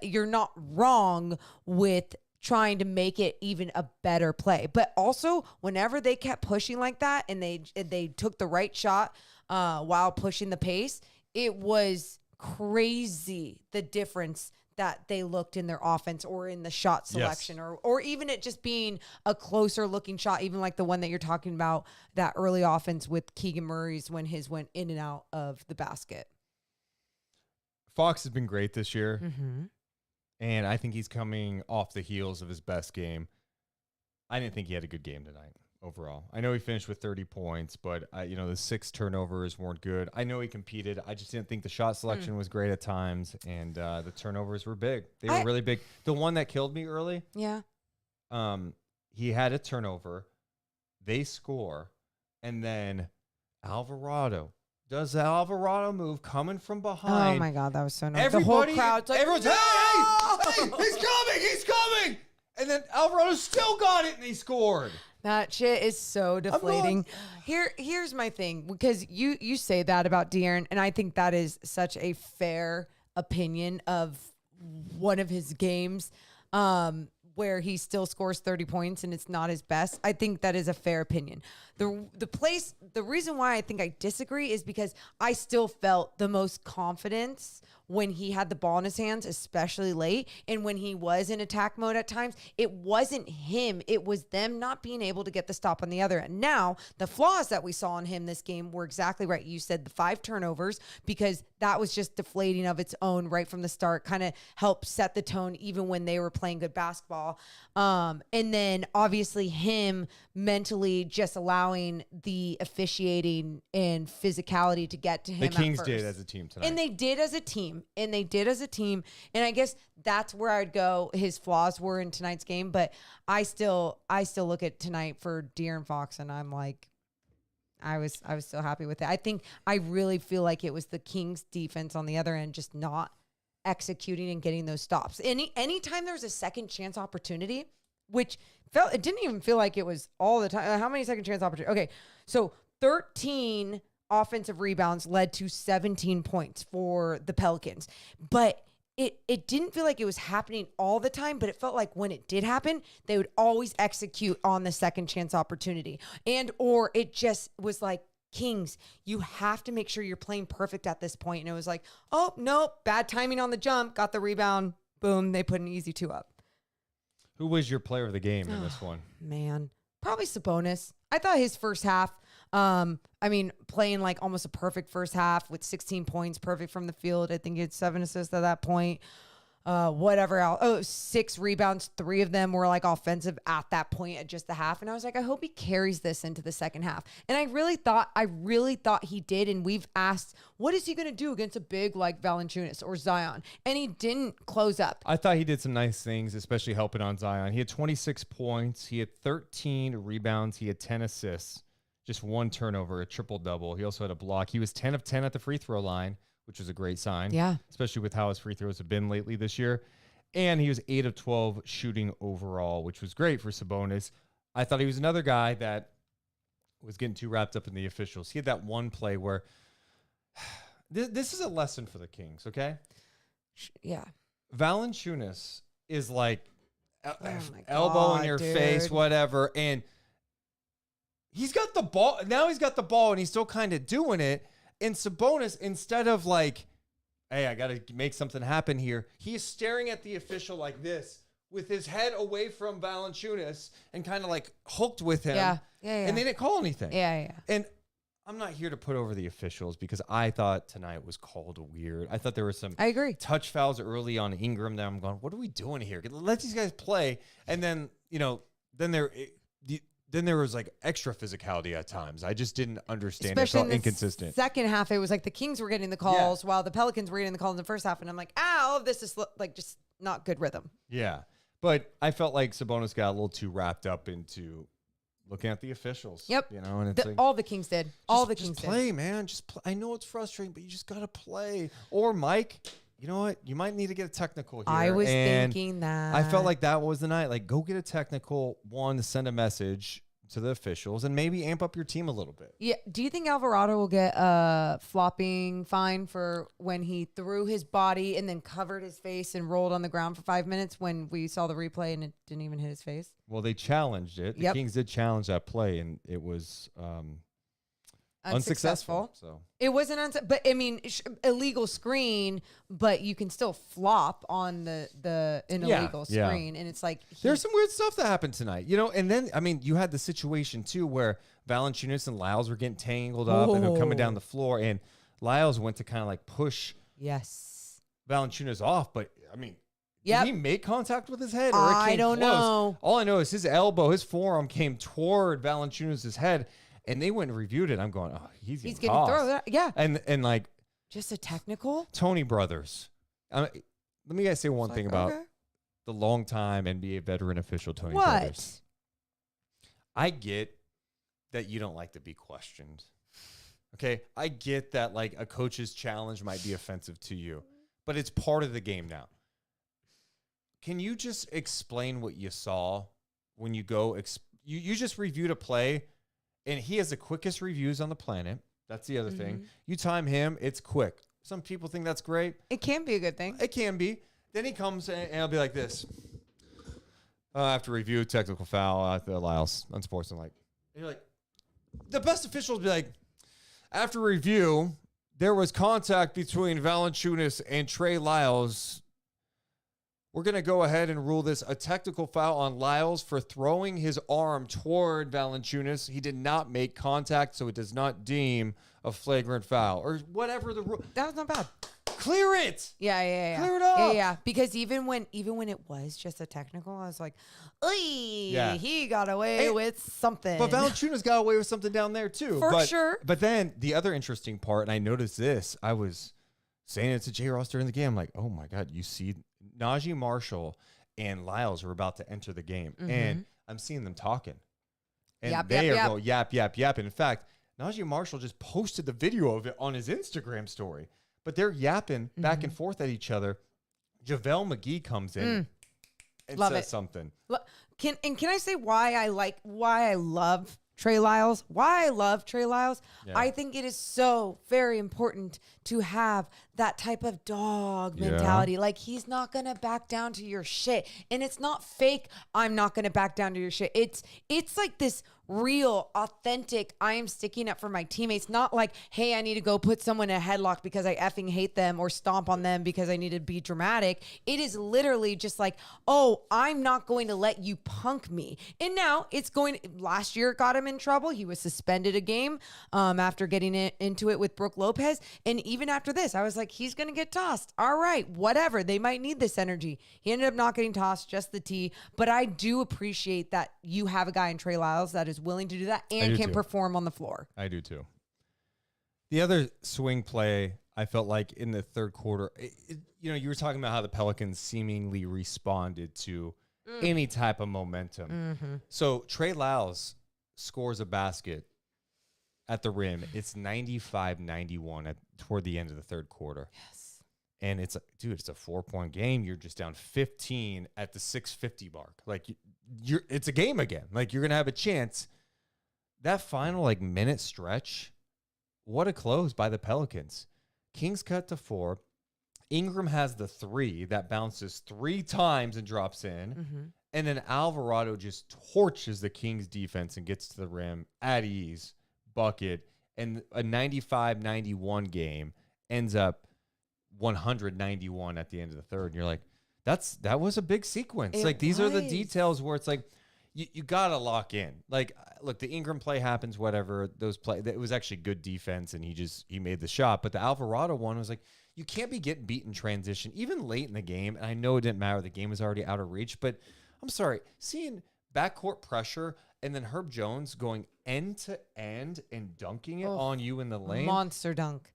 you're not wrong with trying to make it even a better play. But also, whenever they kept pushing like that and they took the right shot while pushing the pace, it was crazy the difference that they looked in their offense or in the shot selection, or even it just being a closer looking shot, even like the one that you're talking about, that early offense with Keegan Murray's when his went in and out of the basket. Fox has been great this year. Mm-hmm. And I think he's coming off the heels of his best game. I didn't think he had a good game tonight overall. I know he finished with 30 points, but the 6 turnovers weren't good. I know he competed. I just didn't think the shot selection was great at times, and the turnovers were big. They were really big. The one that killed me early, he had a turnover. They score, and then Alvarado does the Alvarado move coming from behind. Oh, my God, that was so nice. Everybody, the whole crowd's like, everyone's, no! hey, he's coming. And then Alvarado still got it, and he scored. That shit is so deflating. Here's my thing, because you say that about De'Aaron, and I think that is such a fair opinion of one of his games where he still scores 30 points and it's not his best. I think that is a fair opinion. The reason why I think I disagree is because I still felt the most confidence when he had the ball in his hands, especially late, and when he was in attack mode at times. It wasn't him. It was them not being able to get the stop on the other end. Now, the flaws that we saw in him this game were exactly right. You said the 5 turnovers, because that was just deflating of its own right from the start, kind of helped set the tone even when they were playing good basketball. And then obviously him mentally just allowing the officiating and physicality to get to him. The Kings did as a team tonight. And they did as a team. And I guess that's where I'd go. His flaws were in tonight's game, but I still look at tonight for De'Aaron Fox, and I'm like, I was so happy with it. I really feel like it was the Kings defense on the other end just not executing and getting those stops. Anytime there's a second chance opportunity, which it didn't even feel like it was all the time. How many second chance opportunities? Okay, so 13 offensive rebounds led to 17 points for the Pelicans, but it didn't feel like it was happening all the time, but it felt like when it did happen, they would always execute on the second chance opportunity. Or it just was like, Kings, you have to make sure you're playing perfect at this point. And it was like, oh, no, bad timing on the jump, got the rebound, boom, they put an easy 2 up. Who was your player of the game in this one? Man, probably Sabonis. I thought his first half, playing like almost a perfect first half with 16 points, perfect from the field. I think he had 7 assists at that point. Whatever else. Oh, 6 rebounds. 3 of them were like offensive at that point at just the half. And I was like, I hope he carries this into the second half. And I really thought he did. And we've asked, what is he going to do against a big like Valanciunas or Zion? And he didn't close up. I thought he did some nice things, especially helping on Zion. He had 26 points. He had 13 rebounds. He had 10 assists. Just 1 turnover, a triple-double. He also had a block. He was 10 of 10 at the free throw line, which was a great sign. Yeah. Especially with how his free throws have been lately this year. And he was 8 of 12 shooting overall, which was great for Sabonis. I thought he was another guy that was getting too wrapped up in the officials. He had that one play where this is a lesson for the Kings, okay? Yeah. Valanciunas is like Oh my elbow in God, your dude. face, whatever, and he's got the ball. Now he's got the ball, and he's still kind of doing it. And Sabonis, instead of like, hey, I got to make something happen here, he is staring at the official like this with his head away from Valanciunas and kind of like hooked with him. Yeah. And they didn't call anything. Yeah. And I'm not here to put over the officials because I thought tonight was called weird. I thought there were some I agree. touch fouls early on Ingram that I'm going, what are we doing here? Let these guys play. And then, then there was like extra physicality at times. I just didn't understand. Especially it felt in the inconsistent. Second half, it was like the Kings were getting the calls while the Pelicans were getting the calls in the first half. And I'm like, all of this is like just not good rhythm. Yeah. But I felt like Sabonis got a little too wrapped up into looking at the officials. Yep. And it's like, All the Kings did. just play, man. Just play. I know it's frustrating, but you just got to play. Or Mike, you know what? You might need to get a technical here. I was And thinking that. I felt like that was the night. Like, go get a technical, one, to send a message to the officials and maybe amp up your team a little bit. Yeah. Do you think Alvarado will get a flopping fine for when he threw his body and then covered his face and rolled on the ground for 5 minutes when we saw the replay and it didn't even hit his face? Well, they challenged it. The Kings did challenge that play, and it was unsuccessful. So It wasn't, but I mean, illegal screen, but you can still flop on an illegal screen. And it's like, there's some weird stuff that happened tonight, and then, I mean, you had the situation too where Valanciunas and Lyles were getting tangled up and they're coming down the floor, and Lyles went to kind of like push Valanciunas off. But I mean, did he make contact with his head? Or it came I don't close? know. All I know is his elbow, his forearm came toward Valanciunas' head, and they went and reviewed it. I'm going, oh, he's getting tossed. thrown. Yeah. And like, Just a technical? Tony Brothers. Let me guys say one thing about okay. the longtime NBA veteran official Tony What? Brothers. I get that you don't like to be questioned. Okay? I get that like a coach's challenge might be offensive to you, but it's part of the game now. Can you just explain what you saw when you go? You just reviewed a play, and he has the quickest reviews on the planet. That's the other thing. You time him, it's quick. Some people think that's great. It can be a good thing. It can be. Then he comes and he'll be like this. After review, technical foul at the Lyles, unsportsmanlike. And you're like, the best officials be like, after review, there was contact between Valanciunas and Trey Lyles. We're going to go ahead and rule this a technical foul on Lyles for throwing his arm toward Valanciunas. He did not make contact, so it does not deem a flagrant foul. Or whatever the rule. That was not bad. Clear it. Yeah. Clear it up. Yeah. Because even when it was just a technical, I was like, he got away with something. But Valanciunas got away with something down there too. For sure. But then the other interesting part, and I noticed this, I was saying it to J. Ross during the game. I'm like, oh my God, you see Najee Marshall and Lyles are about to enter the game. And I'm seeing them talking. And they are going yap, yap, yap. And in fact, Najee Marshall just posted the video of it on his Instagram story. But they're yapping back and forth at each other. JaVale McGee comes in and says something. Can I say why I love Trey Lyles? Why I love Trey Lyles? Yeah. I think it is so very important to have that type of dog mentality. Like, he's not going to back down to your shit. And it's not fake, I'm not going to back down to your shit. It's like this real, authentic, I am sticking up for my teammates. Not like, hey, I need to go put someone in a headlock because I effing hate them or stomp on them because I need to be dramatic. It is literally just like, oh, I'm not going to let you punk me. And now last year it got him in trouble. He was suspended a game after getting into it with Brooke Lopez. And even after this, I was like, he's going to get tossed. All right, whatever. They might need this energy. He ended up not getting tossed, just the tee. But I do appreciate that you have a guy in Trey Lyles that is willing to do that and can perform on the floor. I do too. The other swing play, I felt like in the third quarter, you were talking about how the Pelicans seemingly responded to any type of momentum. So Trey Lyles scores a basket at the rim. It's 95-91 toward the end of the third quarter. Yes. And it's a 4-point game. You're just down 15 at the 6:50 mark. Like, it's a game again. Like, you're going to have a chance. That final minute stretch, what a close by the Pelicans. Kings cut to 4. Ingram has the 3 that bounces 3 times and drops in. Mm-hmm. And then Alvarado just torches the Kings defense and gets to the rim at ease, bucket. And a 95-91 game ends up 191 at the end of the third. And you're like, that was a big sequence. These are the details where it's like, you got to lock in. Like, look, the Ingram play happens, whatever. It was actually good defense, and he made the shot. But the Alvarado one was like, you can't be getting beat in transition, even late in the game. And I know it didn't matter. The game was already out of reach. But I'm sorry, seeing backcourt pressure and then Herb Jones going end to end and dunking it on you in the lane. Monster dunk.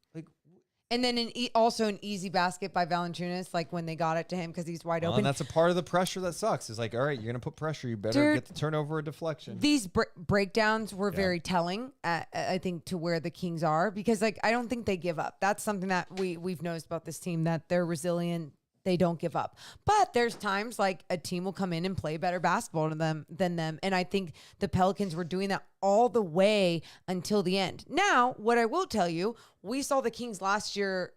And then also an easy basket by Valanciunas, like when they got it to him because he's wide open. And that's a part of the pressure that sucks. It's like, all right, you're going to put pressure. You better get the turnover or deflection. These breakdowns were very telling, I think, to where the Kings are. Because, like, I don't think they give up. That's something that we've noticed about this team, that they're resilient. They don't give up. But there's times like a team will come in and play better basketball than them. And I think the Pelicans were doing that all the way until the end. Now, what I will tell you, we saw the Kings last year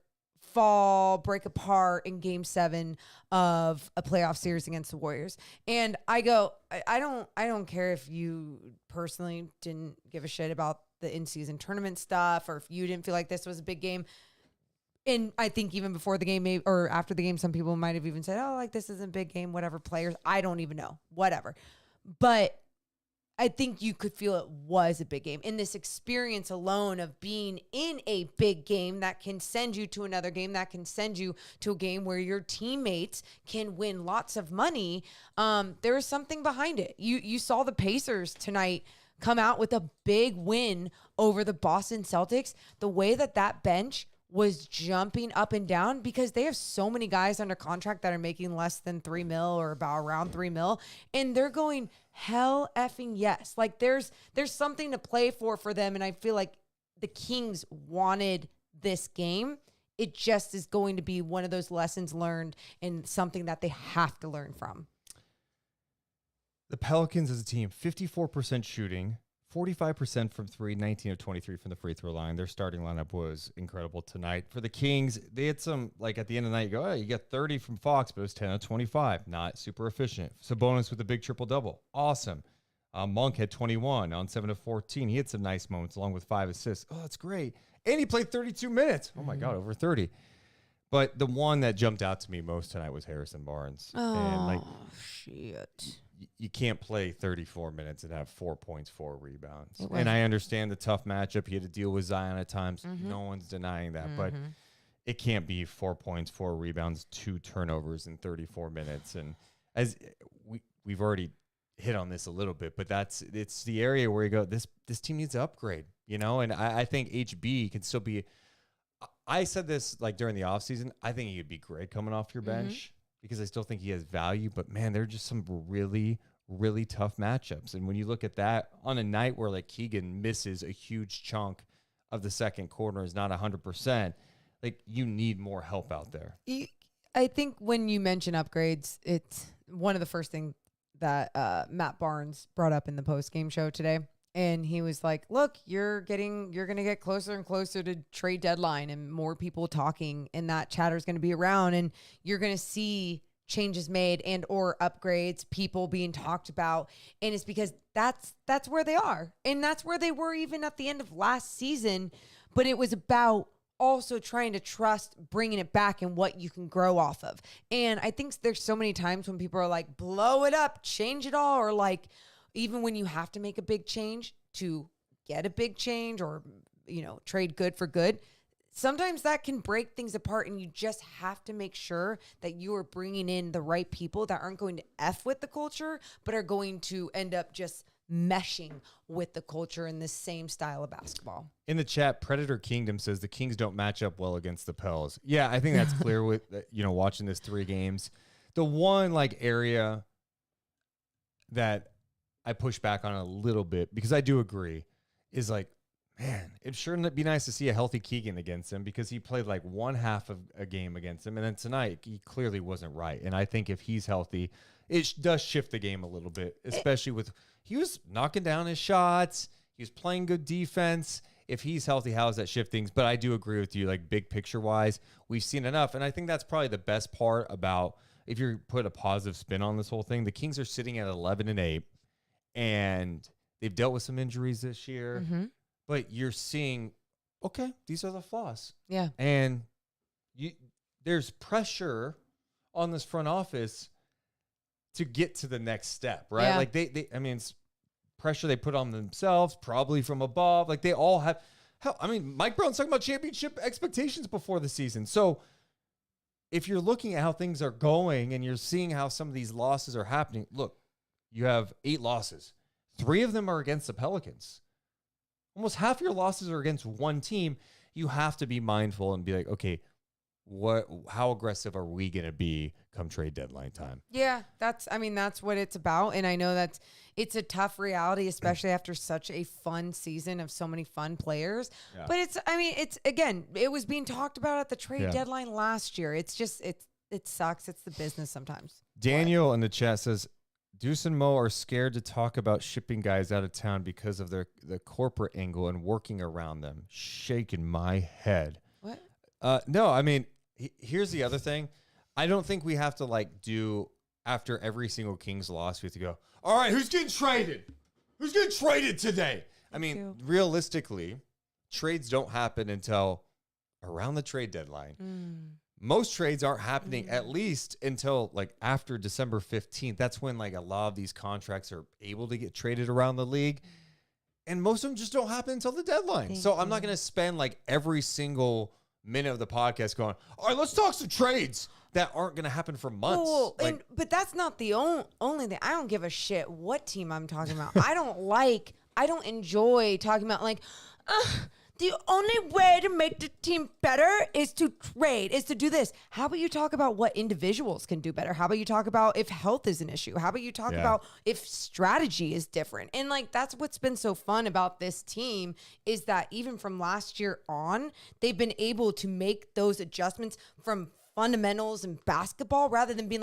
break apart in game 7 of a playoff series against the Warriors. And I don't care if you personally didn't give a shit about the in-season tournament stuff, or if you didn't feel like this was a big game. And I think even before the game, or after the game, some people might have even said, oh, like, this isn't a big game, whatever, players. I don't even know, whatever. But I think you could feel it was a big game. And this experience alone of being in a big game that can send you to another game, that can send you to a game where your teammates can win lots of money, there is something behind it. You saw the Pacers tonight come out with a big win over the Boston Celtics. The way that bench was jumping up and down, because they have so many guys under contract that are making less than $3 million or about around $3 million, and they're going hell effing yes. Like, there's something to play for them, and I feel like the Kings wanted this game. It just is going to be one of those lessons learned and something that they have to learn from. The Pelicans as a team, 54% shooting, 45% from 3, 19 of 23 from the free throw line. Their starting lineup was incredible tonight. For the Kings, they had some, like, at the end of the night, you go, oh, you got 30 from Fox, but it was 10 of 25. Not super efficient. Sabonis with a big triple-double. Awesome. Monk had 21 on 7 of 14. He had some nice moments along with 5 assists. Oh, that's great. And he played 32 minutes. Oh, my God, over 30. But the one that jumped out to me most tonight was Harrison Barnes. Oh, shit. You can't play 34 minutes and have 4 points, 4 rebounds. And I understand the tough matchup. He had to deal with Zion at times. Mm-hmm. No one's denying that. But it can't be 4 points, 4 rebounds, 2 turnovers in 34 minutes. And as we've already hit on this a little bit, but it's the area where you go, this team needs to upgrade, you know? And I think HB can still be – I said this like during the offseason. I think he would be great coming off your bench. Because I still think he has value, but man, there are just some really, really tough matchups. And when you look at that on a night where like Keegan misses a huge chunk of the second quarter, is not 100%, like, you need more help out there. I think when you mention upgrades, it's one of the first things that Matt Barnes brought up in the post-game show today. And he was like, look, you're going to get closer and closer to trade deadline and more people talking, and that chatter is going to be around, and you're going to see changes made and or upgrades, people being talked about. And it's because that's where they are. And that's where they were even at the end of last season. But it was about also trying to trust bringing it back and what you can grow off of. And I think there's so many times when people are like, blow it up, change it all, or like, even when you have to make a big change to get a big change, or, you know, trade good for good, sometimes that can break things apart, and you just have to make sure that you are bringing in the right people that aren't going to F with the culture, but are going to end up just meshing with the culture in the same style of basketball. In the chat, Predator Kingdom says the Kings don't match up well against the Pels. Yeah, I think that's clear with, you know, watching this 3 games. The one like area that I push back on a little bit, because I do agree, is like, man, it sure would be nice to see a healthy Keegan against him, because he played like one half of a game against him. And then tonight, he clearly wasn't right. And I think if he's healthy, it does shift the game a little bit, especially with, he was knocking down his shots. He was playing good defense. if he's healthy, how does that shift things? But I do agree with you, like big picture wise, we've seen enough. And I think that's probably the best part about, if you put a positive spin on this whole thing, the Kings are sitting at 11-8, and they've dealt with some injuries this year. But you're seeing, okay, these are the flaws. Yeah. And there's pressure on this front office to get to the next step, right? Yeah. Like it's pressure they put on themselves, probably from above. Like they all have, Mike Brown's talking about championship expectations before the season. So if you're looking at how things are going and you're seeing how some of these losses are happening, look, you have 8 losses. 3 of them are against the Pelicans. Almost half your losses are against one team. You have to be mindful and be like, okay, how aggressive are we going to be come trade deadline time? Yeah, that's what it's about. And I know it's a tough reality, especially after such a fun season of so many fun players. Yeah. But it was being talked about at the trade deadline last year. It's just, it sucks. It's the business sometimes. Daniel in the chat says, Deuce and Mo are scared to talk about shipping guys out of town because of the corporate angle and working around them. Shaking my head. What? No, here's the other thing. I don't think we have to do after every single Kings loss, we have to go, all right, who's getting traded? Who's getting traded today? Realistically, trades don't happen until around the trade deadline. Most trades aren't happening at least until after December 15th. That's when a lot of these contracts are able to get traded around the league. And most of them just don't happen until the deadline. I'm not going to spend every single minute of the podcast going, all right, let's talk some trades that aren't going to happen for months. But that's not the only thing. I don't give a shit what team I'm talking about. I don't enjoy talking about the only way to make the team better is to trade, is to do this. How about you talk about what individuals can do better? How about you talk about if health is an issue? How about you talk about if strategy is different? And that's what's been so fun about this team is that even from last year on, they've been able to make those adjustments from fundamentals and basketball rather than being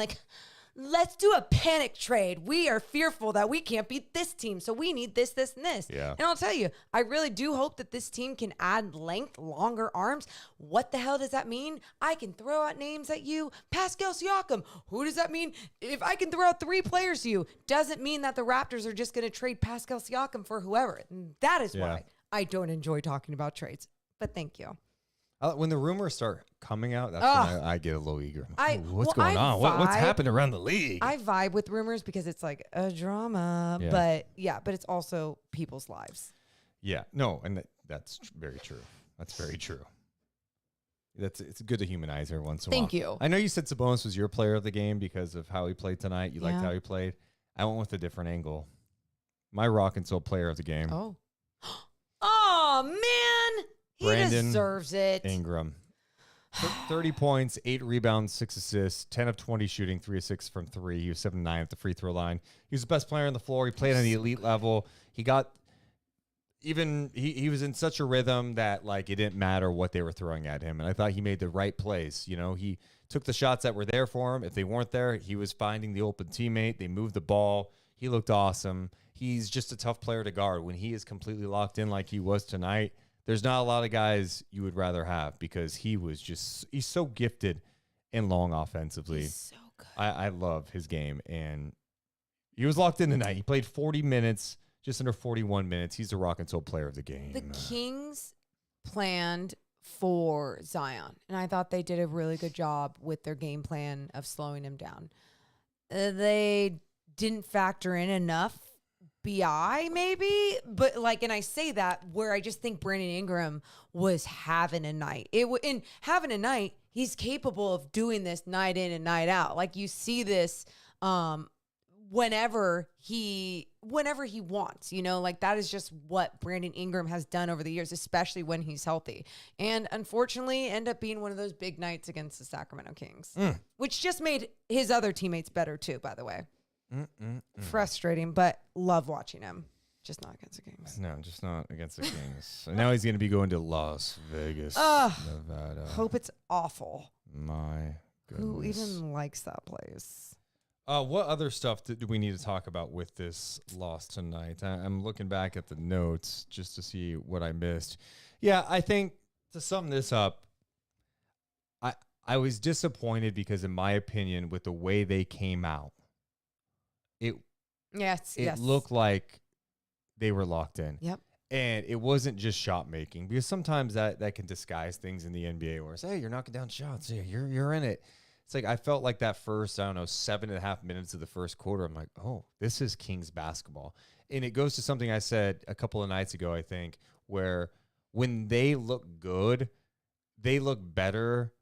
let's do a panic trade. We are fearful that we can't beat this team, so we need this, this, and this. Yeah. And I'll tell you, I really do hope that this team can add length, longer arms. What the hell does that mean? I can throw out names at you. Pascal Siakam. Who does that mean? If I can throw out 3 players to you, doesn't mean that the Raptors are just going to trade Pascal Siakam for whoever. And that is why I don't enjoy talking about trades. But thank you. When the rumors start coming out, that's when I get a little eager. What's going on? What's happened around the league? I vibe with rumors because it's a drama, but it's also people's lives. Yeah, no, and that's very true. That's very true. It's good to humanize her once in a while. Thank you. I know you said Sabonis was your player of the game because of how he played tonight. You liked how he played. I went with a different angle. My rock and soul player of the game. Oh man. Brandon he deserves it. Ingram. 30 points, 8 rebounds, 6 assists, 10 of 20 shooting, 3 of 6 from 3. He was 7-9 at the free throw line. He was the best player on the floor. He played on the elite level. He was in such a rhythm that it didn't matter what they were throwing at him. And I thought he made the right plays. He took the shots that were there for him. If they weren't there, he was finding the open teammate. They moved the ball. He looked awesome. He's just a tough player to guard. When he is completely locked in like he was tonight, there's not a lot of guys you would rather have because he's so gifted and long offensively. He's so good. I love his game. And he was locked in tonight. He played 40 minutes, just under 41 minutes. He's the rock and soul player of the game. The Kings planned for Zion, and I thought they did a really good job with their game plan of slowing him down. They didn't factor in enough BI maybe, but and I say that where I just think Brandon Ingram was having a night. In having a night, he's capable of doing this night in and night out. You see this whenever he wants, that is just what Brandon Ingram has done over the years, especially when he's healthy. And unfortunately, end up being one of those big nights against the Sacramento Kings, which just made his other teammates better too, by the way. Frustrating, but love watching him. Just not against the Kings. No, just not against the Kings. So now he's going to be going to Las Vegas, Nevada. Hope it's awful. My goodness. Who even likes that place? What other stuff do we need to talk about with this loss tonight? I'm looking back at the notes just to see what I missed. Yeah, I think to sum this up, I was disappointed because, in my opinion, with the way they came out, it looked like they were locked in. Yep. And it wasn't just shot making, because sometimes that can disguise things in the NBA where it's, hey, you're knocking down shots. Yeah, you're in it. It's like I felt like that first, 7.5 minutes of the first quarter, I'm like, oh, this is Kings basketball. And it goes to something I said a couple of nights ago, I think, where when they look good, they look better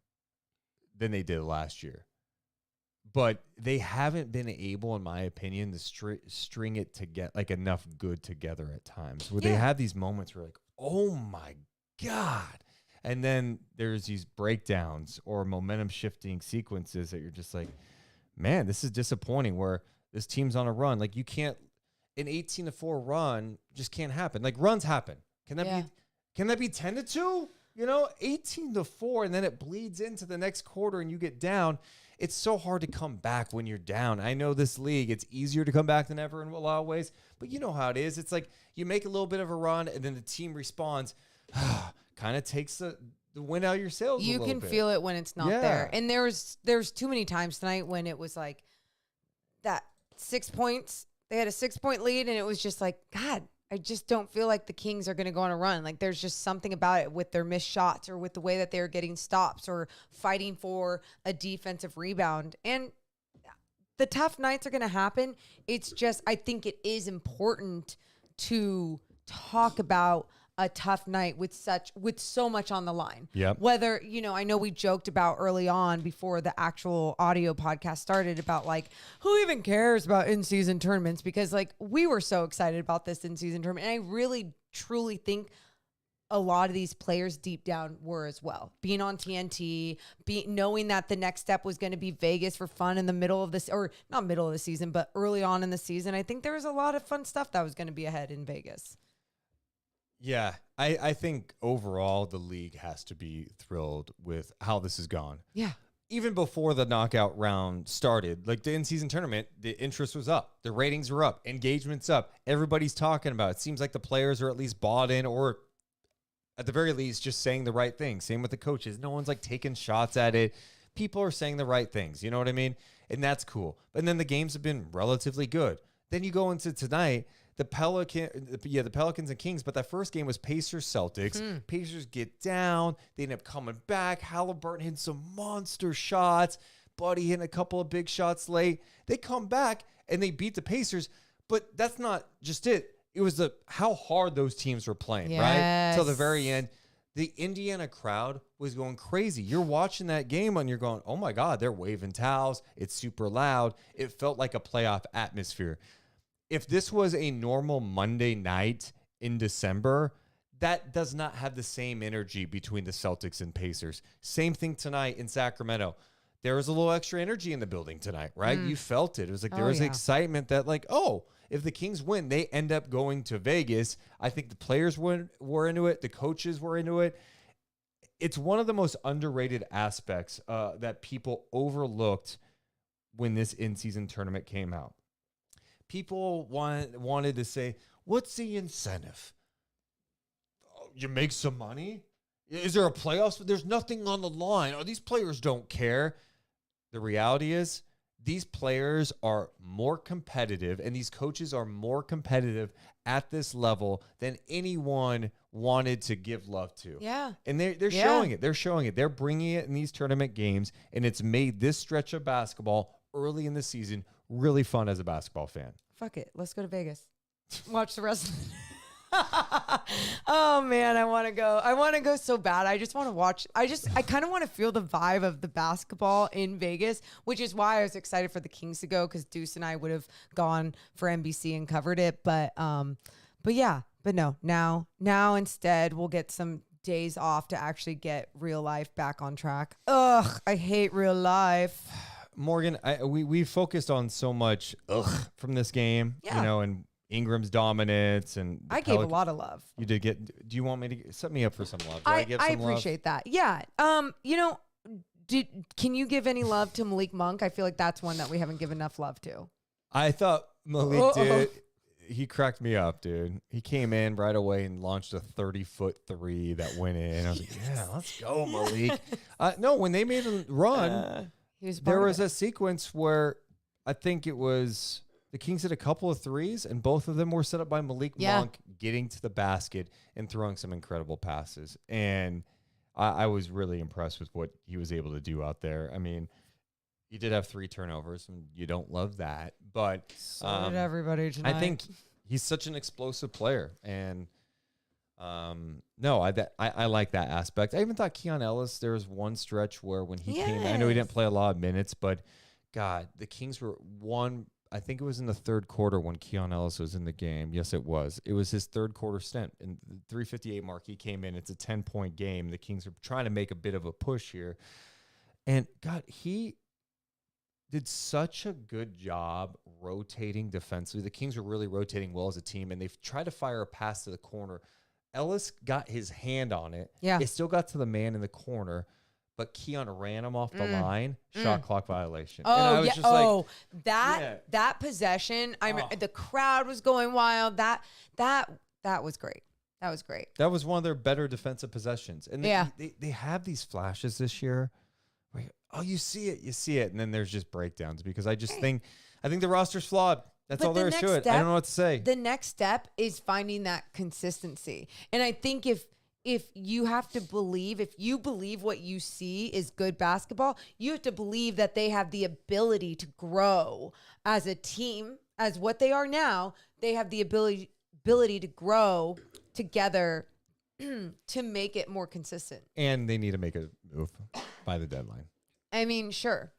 than they did last year. But they haven't been able, in my opinion, to string it to get like enough good together at times where they have these moments where like, oh my God. And then there's these breakdowns or momentum shifting sequences that you're just like, man, this is disappointing, where this team's on a run. Like, you can't, an 18-4 run just can't happen. Like, runs happen. Can that be 10-2? 18-4, and then it bleeds into the next quarter and you get down. It's so hard to come back when you're down. I know this league, it's easier to come back than ever in a lot of ways, but you know how it is. It's like you make a little bit of a run and then the team responds, kind of takes the wind out of your sails. You can feel it when it's not there. And there's too many times tonight when it was like that 6 points. They had a 6-point lead and it was just like, God, I just don't feel like the Kings are going to go on a run. Like, there's just something about it with their missed shots or with the way that they're getting stops or fighting for a defensive rebound. And the tough nights are going to happen. It's just, I think it is important to talk about a tough night with so much on the line. Yep. Whether, I know we joked about early on before the actual audio podcast started about like, who even cares about in-season tournaments? Because like, we were so excited about this in-season tournament. And I really, truly think a lot of these players deep down were as well. Being on TNT, knowing that the next step was going to be Vegas for fun in the middle of this, or not middle of the season, but early on in the season. I think there was a lot of fun stuff that was going to be ahead in Vegas. Yeah, I think overall the league has to be thrilled with how this has gone. Yeah. Even before the knockout round started, like the in-season tournament, the interest was up. The ratings were up. Engagement's up. Everybody's talking about it. It seems like the players are at least bought in, or at the very least just saying the right thing. Same with the coaches. No one's like taking shots at it. People are saying the right things. You know what I mean? And that's cool. And then the games have been relatively good. Then you go into tonight, the Pelicans and Kings, but that first game was Pacers-Celtics. Pacers get down. They end up coming back. Halliburton hit some monster shots. Buddy hitting a couple of big shots late. They come back, and they beat the Pacers, but that's not just it. It was how hard those teams were playing, right? Till the very end. The Indiana crowd was going crazy. You're watching that game and you're going, oh, my God, they're waving towels. It's super loud. It felt like a playoff atmosphere. If this was a normal Monday night in December, that does not have the same energy between the Celtics and Pacers. Same thing tonight in Sacramento. There was a little extra energy in the building tonight, right? You felt it. It was like there was excitement that like, oh, if the Kings win, they end up going to Vegas. I think the players were into it. The coaches were into it. It's one of the most underrated aspects that people overlooked when this in-season tournament came out. People wanted to say, what's the incentive? You make some money? Is there a playoffs? There's nothing on the line. Oh, these players don't care. The reality is these players are more competitive and these coaches are more competitive at this level than anyone wanted to give love to. Yeah. And they're showing it. They're showing it. They're bringing it in these tournament games, and it's made this stretch of basketball early in the season really fun as a basketball fan. Fuck it. Let's go to Vegas. Watch the rest of it. Oh man, I want to go. I want to go so bad. I just want to watch. I kind of want to feel the vibe of the basketball in Vegas, which is why I was excited for the Kings to go, because Deuce and I would have gone for NBC and covered it. But no. Now instead we'll get some days off to actually get real life back on track. Ugh, I hate real life. Morgan, we focused on so much from this game, and Ingram's dominance, and I gave a lot of love. You did get. Do you want me to set me up for some love? I appreciate that. Yeah. Can you give any love to Malik Monk? I feel like that's one that we haven't given enough love to. I thought Malik did. He cracked me up, dude. He came in right away and launched a 30-foot three that went in. I was like, yeah, let's go, Malik. No, when they made him run, there was a sequence where I think it was the Kings hit a couple of threes, and both of them were set up by Malik Monk getting to the basket and throwing some incredible passes. And I was really impressed with what he was able to do out there. I mean, he did have 3 turnovers, and you don't love that. But so did everybody tonight. I think he's such an explosive player. And no, I like that aspect. I even thought Keon Ellis, there was one stretch where when he came, I know he didn't play a lot of minutes, but God, the Kings were I think it was in the third quarter when Keon Ellis was in the game. Yes, it was. It was his third quarter stint. And the 3:58 mark, he came in. It's a 10-point game. The Kings are trying to make a bit of a push here. And, God, he did such a good job rotating defensively. The Kings were really rotating well as a team, and they've tried to fire a pass to the corner. Ellis got his hand on it. Yeah. It still got to the man in the corner, but Keon ran him off the line, shot clock violation. Oh, and I was yeah. just like, that possession, the crowd was going wild. That was great. That was great. That was one of their better defensive possessions. And they have these flashes this year. Where you see it. And then there's just breakdowns because I think the roster's flawed. That's all there is to it. I don't know what to say. The next step is finding that consistency. And I think if you have to believe, if you believe what you see is good basketball, you have to believe that they have the ability to grow as a team, as what they are now. They have the ability to grow together to make it more consistent. And they need to make a move by the deadline. I mean, sure.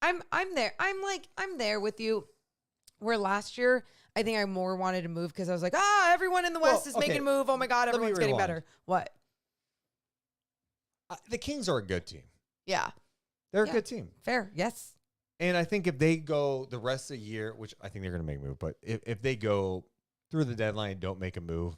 I'm there. I'm there with you. Where last year, I think I more wanted to move because I was like, everyone in the West is making a move. Oh my God, everyone's getting better. What? The Kings are a good team. Yeah. They're a good team. Fair. Yes. And I think if they go the rest of the year, which I think they're going to make a move, but if they go through the deadline and don't make a move,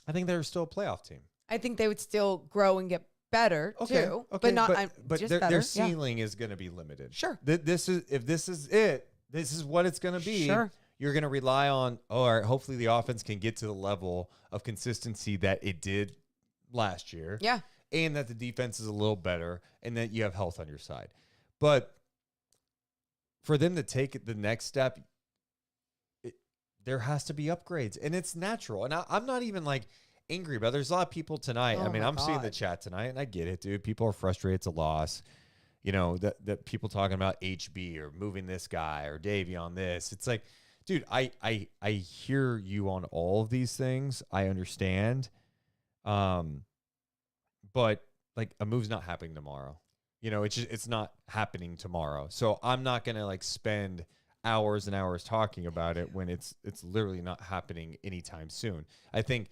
I think they're still a playoff team. I think they would still grow and get better too. Okay, but not. But just their ceiling is going to be limited. Sure. If this is it. This is what it's going to be. Sure. You're going to rely on, hopefully the offense can get to the level of consistency that it did last year. Yeah. And that the defense is a little better and that you have health on your side. But for them to take the next step, there has to be upgrades. And it's natural. And I'm not even like angry about it. There's a lot of people tonight. I'm seeing the chat tonight, and I get it, dude. People are frustrated. It's a loss. You know, that people talking about HB or moving this guy or Davey on this. It's like, dude, I hear you on all of these things. I understand. But like a move's not happening tomorrow. You know, it's not happening tomorrow. So I'm not going to like spend hours and hours talking about it when it's literally not happening anytime soon. I think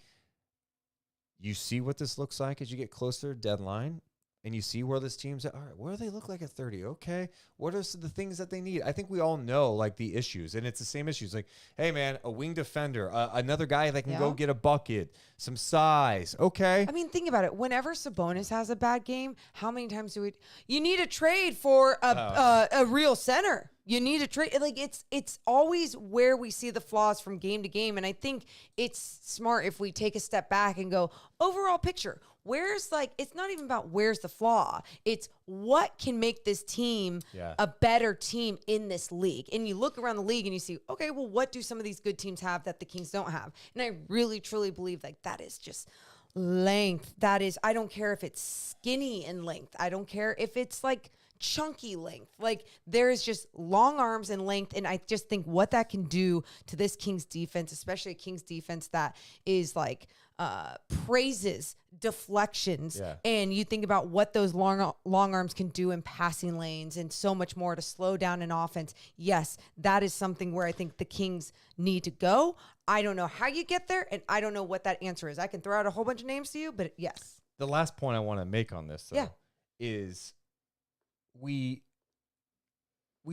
you see what this looks like as you get closer to deadline. And you see where this team's at. All right, where do they look like at 30? Okay. What are the things that they need? I think we all know, like, the issues. And it's the same issues. Like, hey, man, a wing defender, another guy that can go get a bucket, some size. Okay. I mean, think about it. Whenever Sabonis has a bad game, how many times you need a trade for a real center. You need a trade. Like, it's always where we see the flaws from game to game. And I think it's smart if we take a step back and go, overall picture. It's not even about where's the flaw. It's what can make this team a better team in this league. And you look around the league and you see, okay, well, what do some of these good teams have that the Kings don't have? And I really, truly believe like that is just length. That is, I don't care if it's skinny in length. I don't care if it's like chunky length. Like there is just long arms and length. And I just think what that can do to this Kings defense, especially a Kings defense that is like, praises deflections, and you think about what those long arms can do in passing lanes and so much more to slow down an offense. Yes, that is something where I think the Kings need to go. I don't know how you get there, and I don't know what that answer is. I can throw out a whole bunch of names to you, but yes. The last point I want to make on this, though, is we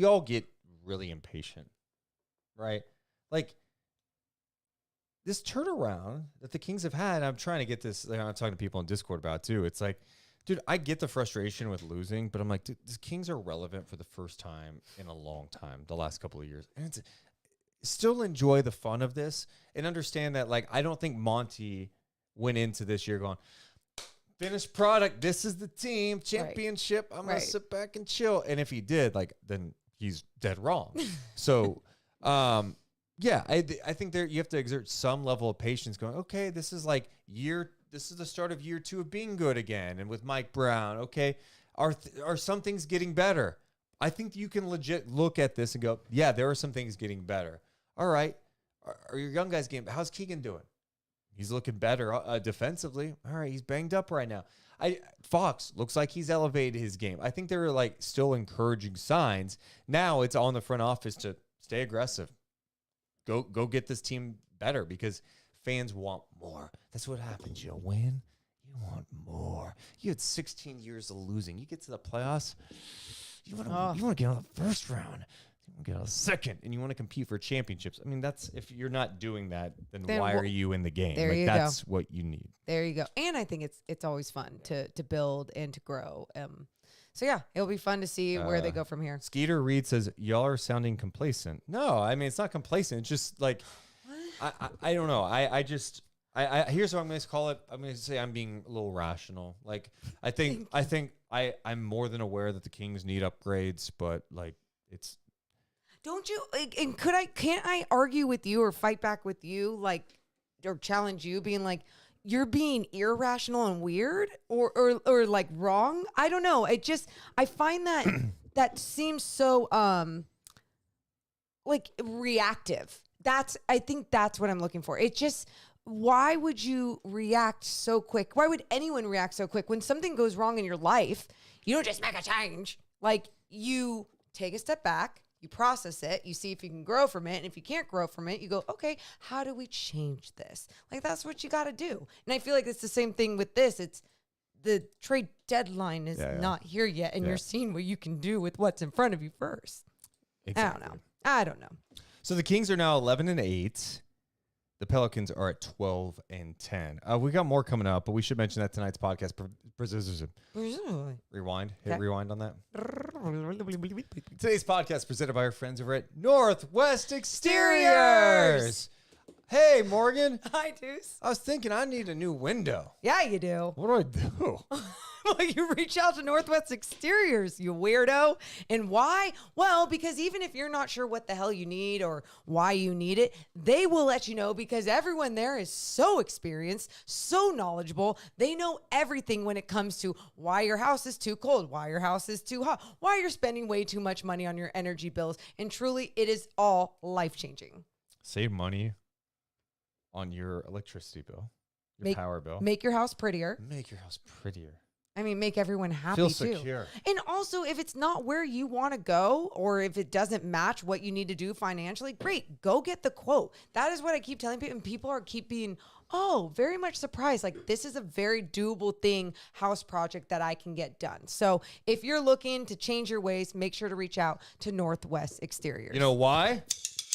all get really impatient, right? Like, this turnaround that the Kings have had, I'm trying to get this, I'm talking to people on Discord about too. It's like Dude, I get the frustration with losing, but I'm like, dude, the Kings are relevant for the first time in a long time, the last couple of years. And still enjoy the fun of this and understand that, like, I don't think Monty went into this year going, finished product, this is the team, championship, I'm going to sit back and chill. And if he did, like, then he's dead wrong. So, yeah, I think you have to exert some level of patience going, okay, this is the start of year 2 of being good again. And with Mike Brown, okay, are some things getting better? I think you can legit look at this and go, yeah, there are some things getting better. All right. Are your young guys getting, how's Keegan doing? He's looking better defensively. All right, he's banged up right now. Fox looks like he's elevated his game. I think there are like still encouraging signs. Now it's on the front office to stay aggressive. Go get this team better because fans want more. That's what happens. You win, you want more. You had 16 years of losing. You get to the playoffs, you want to get on the first round. You want to get on the second, and you want to compete for championships. I mean, that's if you're not doing that, then why are you in the game? There you that's go. what you need. There you go. And I think it's always fun to build and to grow. So yeah, it'll be fun to see where they go from here. Skeeter Reed says, y'all are sounding complacent. No, I mean, it's not complacent. It's just like, I don't know. Here's what I'm going to call it. I'm going to say I'm being a little rational. Like, I think I'm more than aware that the Kings need upgrades, but like it's. Don't you, like, and can't I argue with you or fight back with you, like, or challenge you being like, you're being irrational and weird or like wrong? I don't know. I find that that seems so, like reactive. I think that's what I'm looking for. It just, why would you react so quick? Why would anyone react so quick when something goes wrong in your life? You don't just make a change. Like, you take a step back. You process it, you see if you can grow from it. And if you can't grow from it, you go, okay, how do we change this? Like, that's what you got to do. And I feel like it's the same thing with this. It's the trade deadline is not here yet. And you're seeing what you can do with what's in front of you first. Exactly. I don't know. So the Kings are now 11-8. The Pelicans are at 12-10. We got more coming up, but we should mention that tonight's podcast. Rewind. Hit rewind on that. Today's podcast presented by our friends over at Northwest Exteriors. Hey, Morgan. Hi, Deuce. I was thinking I need a new window. Yeah, you do. What do I do? Well, you reach out to Northwest Exteriors, you weirdo. And why? Well, because even if you're not sure what the hell you need or why you need it, they will let you know because everyone there is so experienced, so knowledgeable. They know everything when it comes to why your house is too cold, why your house is too hot, why you're spending way too much money on your energy bills. And truly, it is all life-changing. Save money on your electricity bill, your power bill. Make your house prettier. Make your house prettier. I mean, make everyone happy Feel too. secure. And also, if it's not where you want to go or if it doesn't match what you need to do financially, great, go get the quote. That is what I keep telling people. And people are being, very much surprised. Like, this is a very doable house project that I can get done. So if you're looking to change your ways, make sure to reach out to Northwest Exteriors. You know why?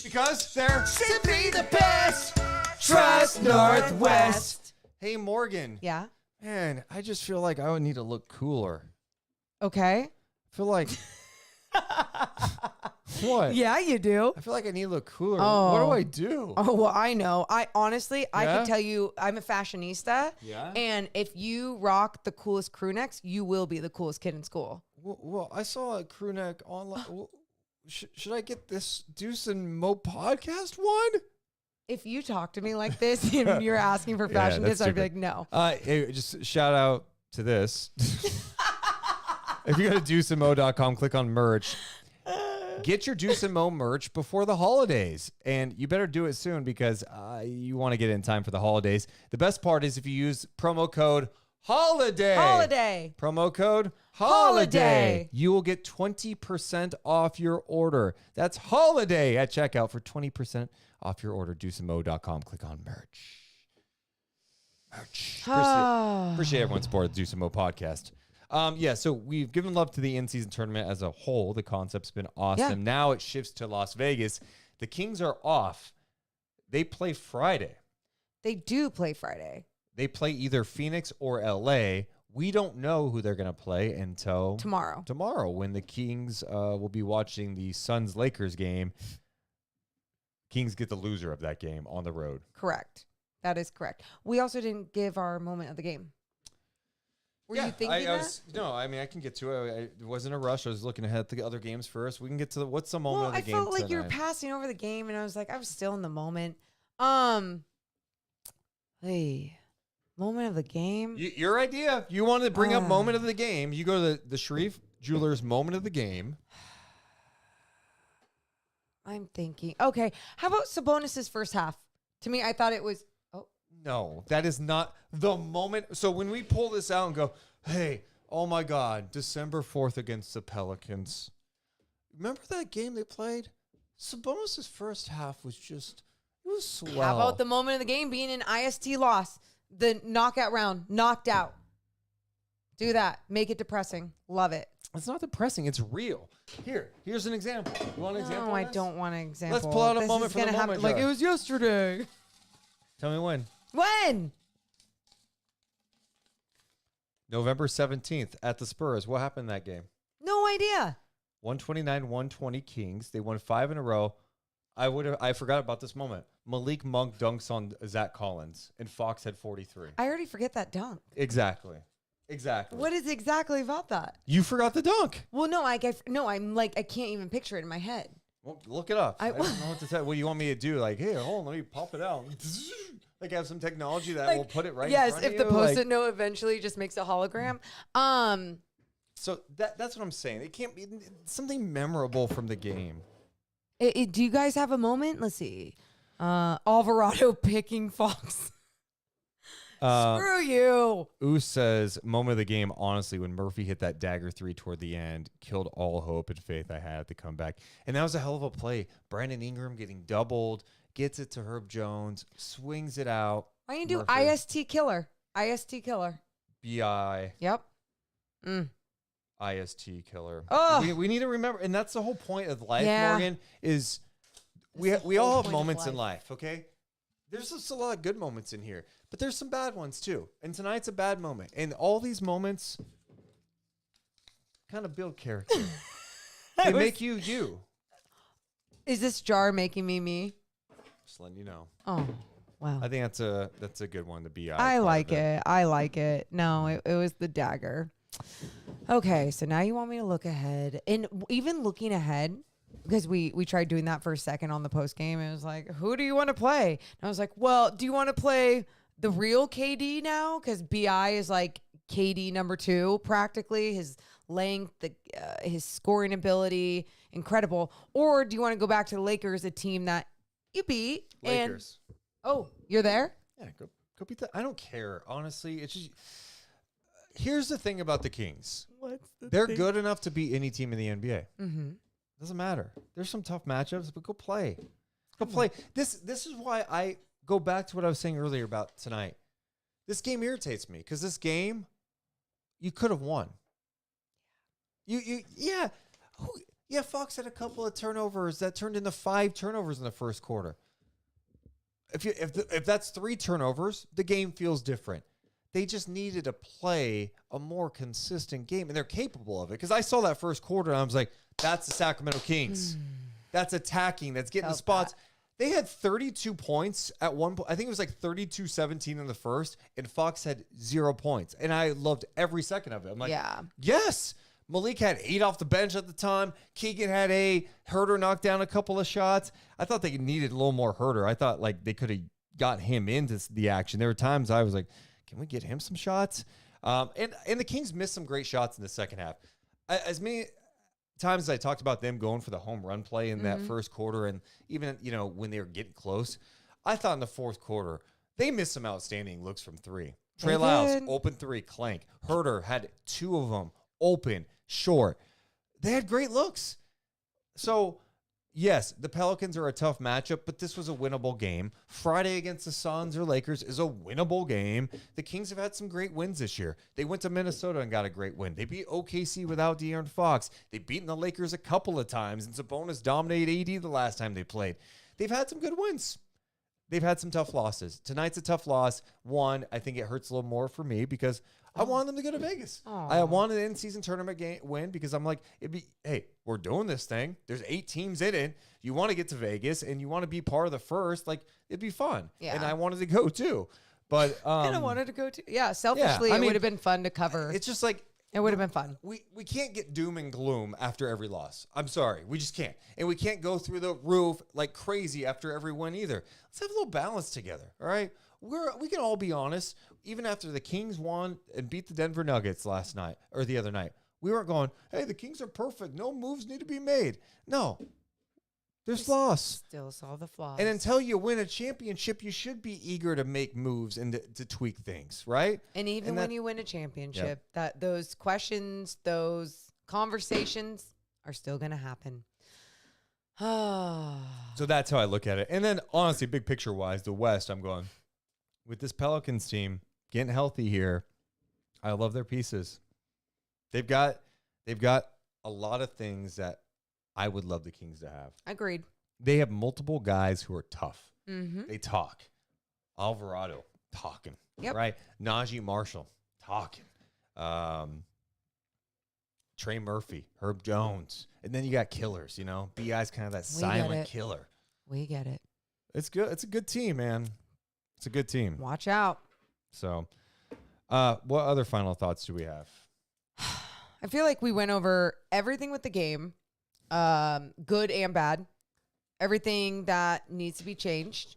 Because they're simply the best. Trust Northwest. Hey, Morgan. Yeah? Man, I just feel like I would need to look cooler. Okay. I feel like... What? Yeah, you do. I feel like I need to look cooler. What do I do? Oh, well, I know. I could tell you, I'm a fashionista. Yeah? And if you rock the coolest crew necks, you will be the coolest kid in school. Well, I saw a crew neck online. Should I get this Deuce and Mo podcast one? If you talk to me like this and you're asking for fashion tips, I'd be like, no. Hey, just shout out to this. If you go to deuceandmo.com, click on merch. Get your Deuce and Mo merch before the holidays. And you better do it soon because you want to get it in time for the holidays. The best part is if you use promo code HOLIDAY. Promo code HOLIDAY. You will get 20% off your order. That's HOLIDAY at checkout for 20% off your order. Deuceandmo.com. Click on merch. Appreciate everyone's support of the Deuce and Mo podcast. So we've given love to the in-season tournament as a whole. The concept's been awesome. Yeah. Now it shifts to Las Vegas. The Kings are off. They play Friday. They do play Friday. They play either Phoenix or LA. We don't know who they're going to play until Tomorrow. Tomorrow, when the Kings will be watching the Suns-Lakers game. Kings get the loser of that game on the road. Correct. That is correct. We also didn't give our moment of the game. Were you thinking that? No, I mean, I can get to it. It wasn't a rush. I was looking ahead at the other games first. We can get to what's the moment of the game I felt like tonight? you were passing over the game, and I was like, I was still in the moment. Hey, moment of the game? Your idea. You wanted to bring up moment of the game. You go to the Sharif Jewelers moment of the game. I'm thinking. Okay, how about Sabonis's first half? To me, I thought it was. No, that is not the moment. So when we pull this out and go, hey, oh my God, December 4th against the Pelicans. Remember that game they played? Sabonis' first half was just, it was swell. How about the moment of the game being an IST loss? The knockout round, knocked out. Do that. Make it depressing. Love it. It's not depressing. It's real. Here's an example. You want an example? No, I of this? don't want an example. Let's pull out a This moment is from the gonna moment happen like jar. it was yesterday. Tell me when. When? November 17th at the Spurs. What happened in that game? No idea. 129-120 Kings. They won 5 in a row. I forgot about this moment. Malik Monk dunks on Zach Collins, and Fox had 43. I already forget that dunk. Exactly. What is exactly about that? You forgot the dunk. Well, no, I'm like, I can't even picture it in my head. Well, look it up. I I- don't know what to tell. What do you want me to do? Like, hey, hold on, let me pop it out. Like, have some technology that will put it right. Yes, in front if of the you? Post-it note eventually just makes a hologram. So that's what I'm saying. It can't be something memorable from the game. Do you guys have a moment? Let's see. Alvarado picking Fox. Screw you. Oos says, moment of the game, honestly, when Murphy hit that dagger 3 toward the end, killed all hope and faith I had to come back. And that was a hell of a play. Brandon Ingram getting doubled, gets it to Herb Jones, swings it out. Why don't you do Murphy. IST killer? IST killer. BI, Yep. IST killer. Ugh. We need to remember, and that's the whole point of life, Yeah. Morgan, is we That's the all whole have point of moments in life. life, okay? There's just a lot of good moments in here, but there's some bad ones too. And tonight's a bad moment. And all these moments kind of build character. They make you you. Is this jar making me? Just letting you know. Oh, wow. I think that's a good one to be. I like it. I like it. No, it was the dagger. Okay, so now you want me to look ahead. And even looking ahead, because we tried doing that for a second on the post game. It was like, who do you want to play? And I was like, well, do you want to play the real KD now? Because BI is like KD number 2, practically. His length, his scoring ability, incredible. Or do you want to go back to the Lakers, a team that you beat? Lakers. And, you're there? Yeah, go beat that. I don't care. Honestly, it's just. Here's the thing about the Kings. They're good enough to beat any team in the NBA. Mm-hmm. Doesn't matter. There's some tough matchups, but go play. Go play. This is why I go back to what I was saying earlier about tonight. This game irritates me because this game, you could have won. Yeah. Fox had a couple of turnovers that turned into 5 turnovers in the first quarter. If that's 3 turnovers, the game feels different. They just needed to play a more consistent game, and they're capable of it. Because I saw that first quarter, and I was like, that's the Sacramento Kings. That's attacking. That's getting the spots. They had 32 points at one point. I think it was like 32-17 in the first, and Fox had 0 points. And I loved every second of it. I'm like, yes. Malik had 8 off the bench at the time. Keegan had 8. Herter knocked down a couple of shots. I thought they needed a little more Herter. I thought like they could have got him into the action. There were times I was like, can we get him some shots? And the Kings missed some great shots in the second half. As many times as I talked about them going for the home run play in that first quarter, and even when they were getting close, I thought in the fourth quarter they missed some outstanding looks from 3. Trey Lyles, open 3, clank. Herter had 2 of them open, short. They had great looks. So, yes, the Pelicans are a tough matchup, but this was a winnable game. Friday against the Suns or Lakers is a winnable game. The Kings have had some great wins this year. They went to Minnesota and got a great win. They beat OKC without De'Aaron Fox. They've beaten the Lakers a couple of times, and Sabonis dominated AD the last time they played. They've had some good wins. they've had some tough losses. Tonight's a tough loss. One, I think it hurts a little more for me because I wanted them to go to Vegas. I wanted an in-season tournament win because I'm like, hey, we're doing this thing. There's 8 teams in it. You want to get to Vegas and you want to be part of the first. Like, it'd be fun. Yeah. And I wanted to go too. But and I wanted to go too. Yeah, selfishly, it would have been fun to cover. It's just like, it would have been fun. We can't get doom and gloom after every loss. I'm sorry. We just can't. And we can't go through the roof like crazy after every win either. Let's have a little balance together, all right? We can all be honest. Even after the Kings won and beat the Denver Nuggets last night or the other night, we weren't going, hey, the Kings are perfect. No moves need to be made. No. There's flaws. Still saw the flaws. And until you win a championship, you should be eager to make moves and to tweak things, right? And even when you win a championship, that those questions, those conversations are still going to happen. So that's how I look at it. And then, honestly, big picture-wise, the West, I'm going, with this Pelicans team getting healthy here, I love their pieces. They've got a lot of things that I would love the Kings to have. Agreed. They have multiple guys who are tough. Mm-hmm. They talk. Alvarado, talking. Yep. Right? Najee Marshall, talking. Trey Murphy, Herb Jones. And then you got killers, you know? B.I.'s kind of that silent killer. We get it. It's good. It's a good team, man. It's a good team. Watch out. So, what other final thoughts do we have? I feel like we went over everything with the game, good and bad, everything that needs to be changed.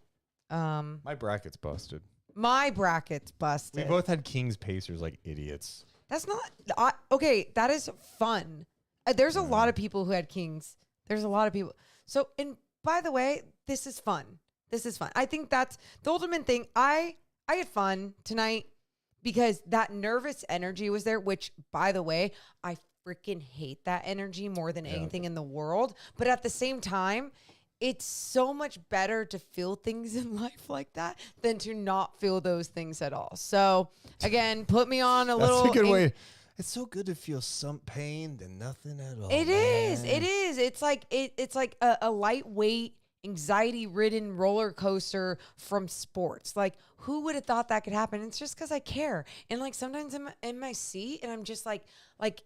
My bracket's busted. My bracket's busted. We both had Kings Pacers like idiots. That's not okay. That is fun. There's a lot of people who had Kings. There's a lot of people. So, and by the way, this is fun. This is fun. I think that's the ultimate thing. I had fun tonight because that nervous energy was there, which, by the way, I freaking hate that energy more than anything in the world. But at the same time, it's so much better to feel things in life like that than to not feel those things at all. So, again, put me on a little. That's a good way. It's so good to feel some pain than nothing at all. It is. It is. It's like it's like a lightweight, anxiety-ridden roller coaster from sports. Like, who would have thought that could happen? It's just because I care. And like sometimes I'm in my seat and I'm just like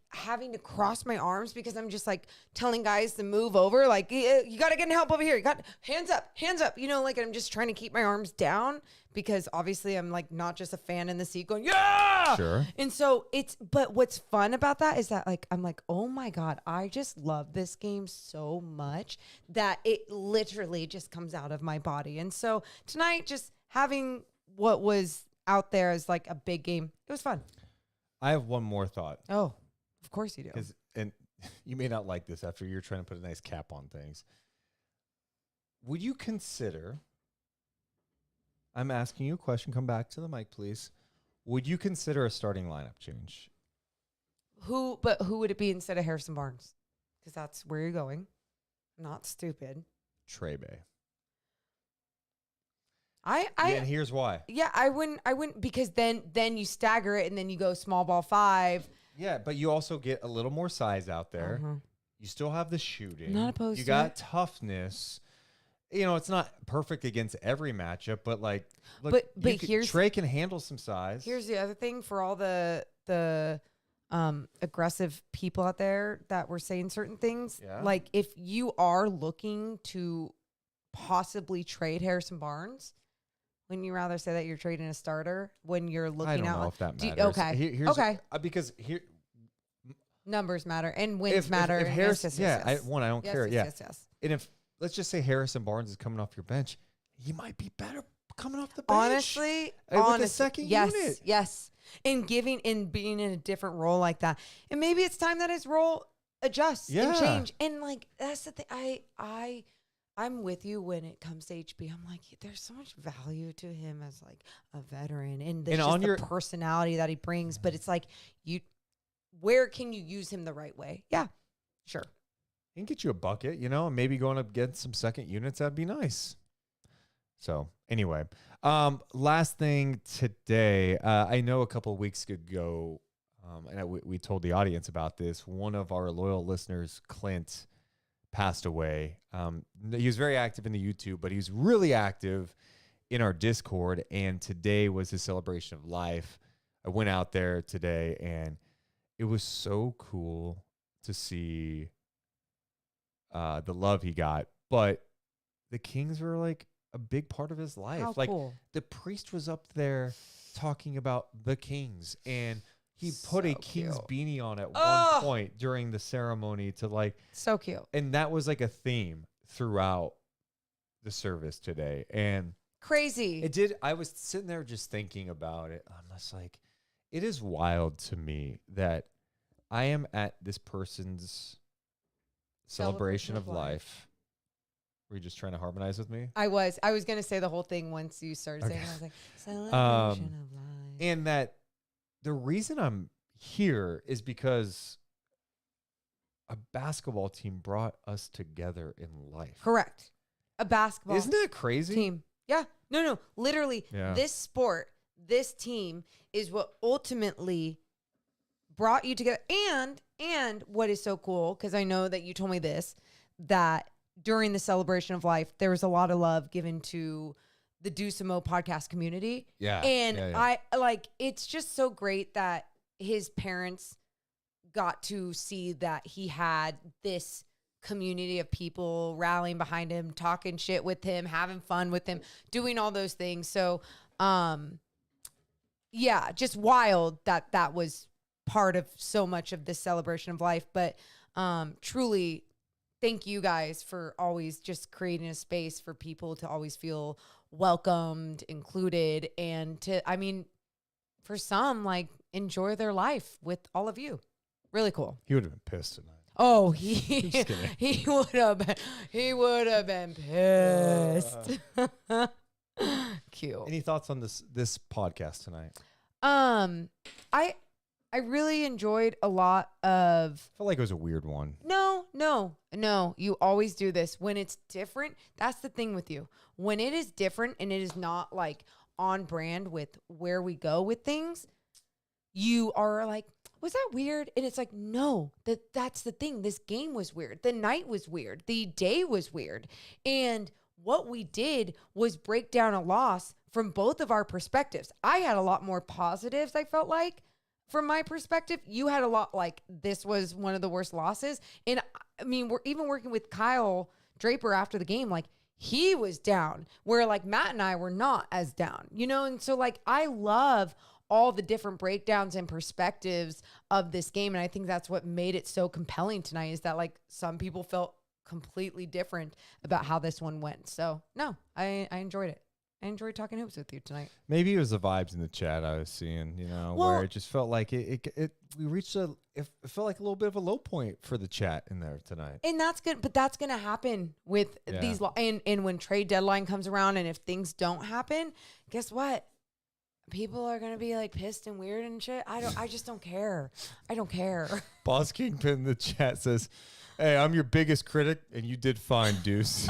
having to cross my arms because I'm just like telling guys to move over. Like, you got to get help over here. You got hands up. You know, like I'm just trying to keep my arms down because obviously I'm like not just a fan in the seat going, yeah. Sure. And so but what's fun about that is that like, I'm like, oh my God, I just love this game so much that it literally just comes out of my body. And so tonight, just having what was out there as like a big game, it was fun. I have one more thought. Oh, of course you do. And you may not like this after you're trying to put a nice cap on things. Would you consider, I'm asking you a question, come back to the mic, please. Would you consider a starting lineup change? Who would it be instead of Harrison Barnes? Because that's where you're going. Not stupid. Trey Bay. And here's why. Yeah, I wouldn't because then you stagger it and then you go small ball 5. Yeah, but you also get a little more size out there. Uh-huh. You still have the shooting. Not opposed you to got it. Toughness. You know, it's not perfect against every matchup, but like, look, but Trey can handle some size. Here's the other thing for all the aggressive people out there that were saying certain things. Yeah. Like if you are looking to possibly trade Harrison Barnes, wouldn't you rather say that you're trading a starter when you're looking I don't out? know if that matters. Okay. Okay. Because here, numbers matter and wins matter. If and Harrison, yes. I don't care. Yes. And if let's just say Harrison Barnes is coming off your bench, he might be better coming off the bench. Honestly, with the second unit. Yes. In being in a different role like that. And maybe it's time that his role adjusts and change. And like that's the thing. I'm with you when it comes to HB. I'm like, there's so much value to him as like a veteran and the personality that he brings. But it's like where can you use him the right way? Yeah, sure. He can get you a bucket, you know, and maybe going up get some second units. That'd be nice. So anyway, last thing today, I know a couple of weeks ago, and we told the audience about this. One of our loyal listeners, Clint, passed away. He was very active in the YouTube, but he was really active in our Discord, and today was his celebration of life. I went out there today, and it was so cool to see the love he got. But the Kings were like a big part of his life. How like cool. the priest was up there talking about the Kings, and he put a Kings beanie on at one point during the ceremony to like so cute. And that was like a theme throughout the service today. And crazy. It did. I was sitting there just thinking about it. I'm just like, it is wild to me that I am at this person's celebration of life. Were you just trying to harmonize with me? I was going to say the whole thing once you started saying it. I was like, celebration of life. And that the reason I'm here is because a basketball team brought us together in life. Correct. A basketball Isn't that crazy? team. Yeah. No. Literally, this sport, this team is what ultimately brought you together. And what is so cool, because I know that you told me this, that during the celebration of life, there was a lot of love given to the Deuce and Mo podcast community. Yeah. And I like, it's just so great that his parents got to see that he had this community of people rallying behind him, talking shit with him, having fun with him, doing all those things. So, yeah, just wild that was part of so much of this celebration of life. But truly, thank you guys for always just creating a space for people to always feel welcomed, included, and for some, like, enjoy their life with all of you. Really cool. He would have been pissed tonight. Oh, he would have been pissed. Cute. Any thoughts on this podcast tonight? I really enjoyed a lot of. I felt like it was a weird one. No. You always do this when it's different. That's the thing with you. When it is different and it is not like on brand with where we go with things, you are like, was that weird? And it's like, no, that's the thing. This game was weird. The night was weird. The day was weird. And what we did was break down a loss from both of our perspectives. I had a lot more positives, I felt like, from my perspective. You had a lot like, this was one of the worst losses. And I mean, we're even working with Kyle Draper after the game, like, he was down, where like Matt and I were not as down, And so like, I love all the different breakdowns and perspectives of this game. And I think that's what made it so compelling tonight, is that like some people felt completely different about how this one went. So no, I enjoyed it. I enjoyed talking hoops with you tonight. Maybe it was the vibes in the chat I was seeing, where it just felt like we reached it felt like a little bit of a low point for the chat in there tonight. And that's good, but that's going to happen with these, and when trade deadline comes around, and if things don't happen, guess what? People are going to be like pissed and weird and shit. I just don't care. I don't care. Boss Kingpin in the chat says, "Hey, I'm your biggest critic, and you did fine, Deuce."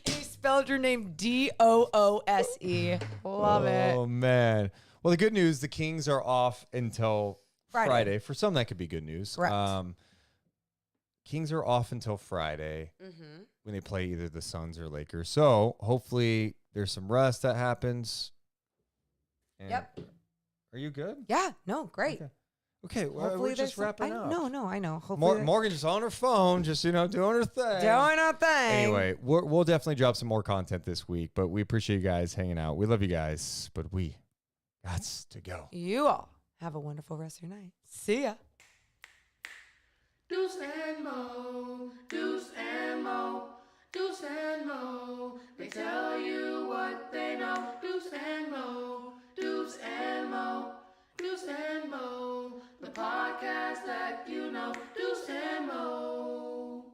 He spelled your name Doose. Love it. Oh, man. Well, the good news, the Kings are off until Friday. For some, that could be good news. Correct. Kings are off until Friday when they play either the Suns or Lakers. So hopefully there's some rest that happens. And yep. Are you good? Yeah. No, great. Okay, we're just wrapping up. No, I know. Hopefully Morgan's on her phone, just, doing her thing. Doing her thing. Anyway, we'll definitely drop some more content this week, but we appreciate you guys hanging out. We love you guys, but we got to go. You all have a wonderful rest of your night. See ya. Deuce and Mo, Deuce and Mo, Deuce and Mo, they tell you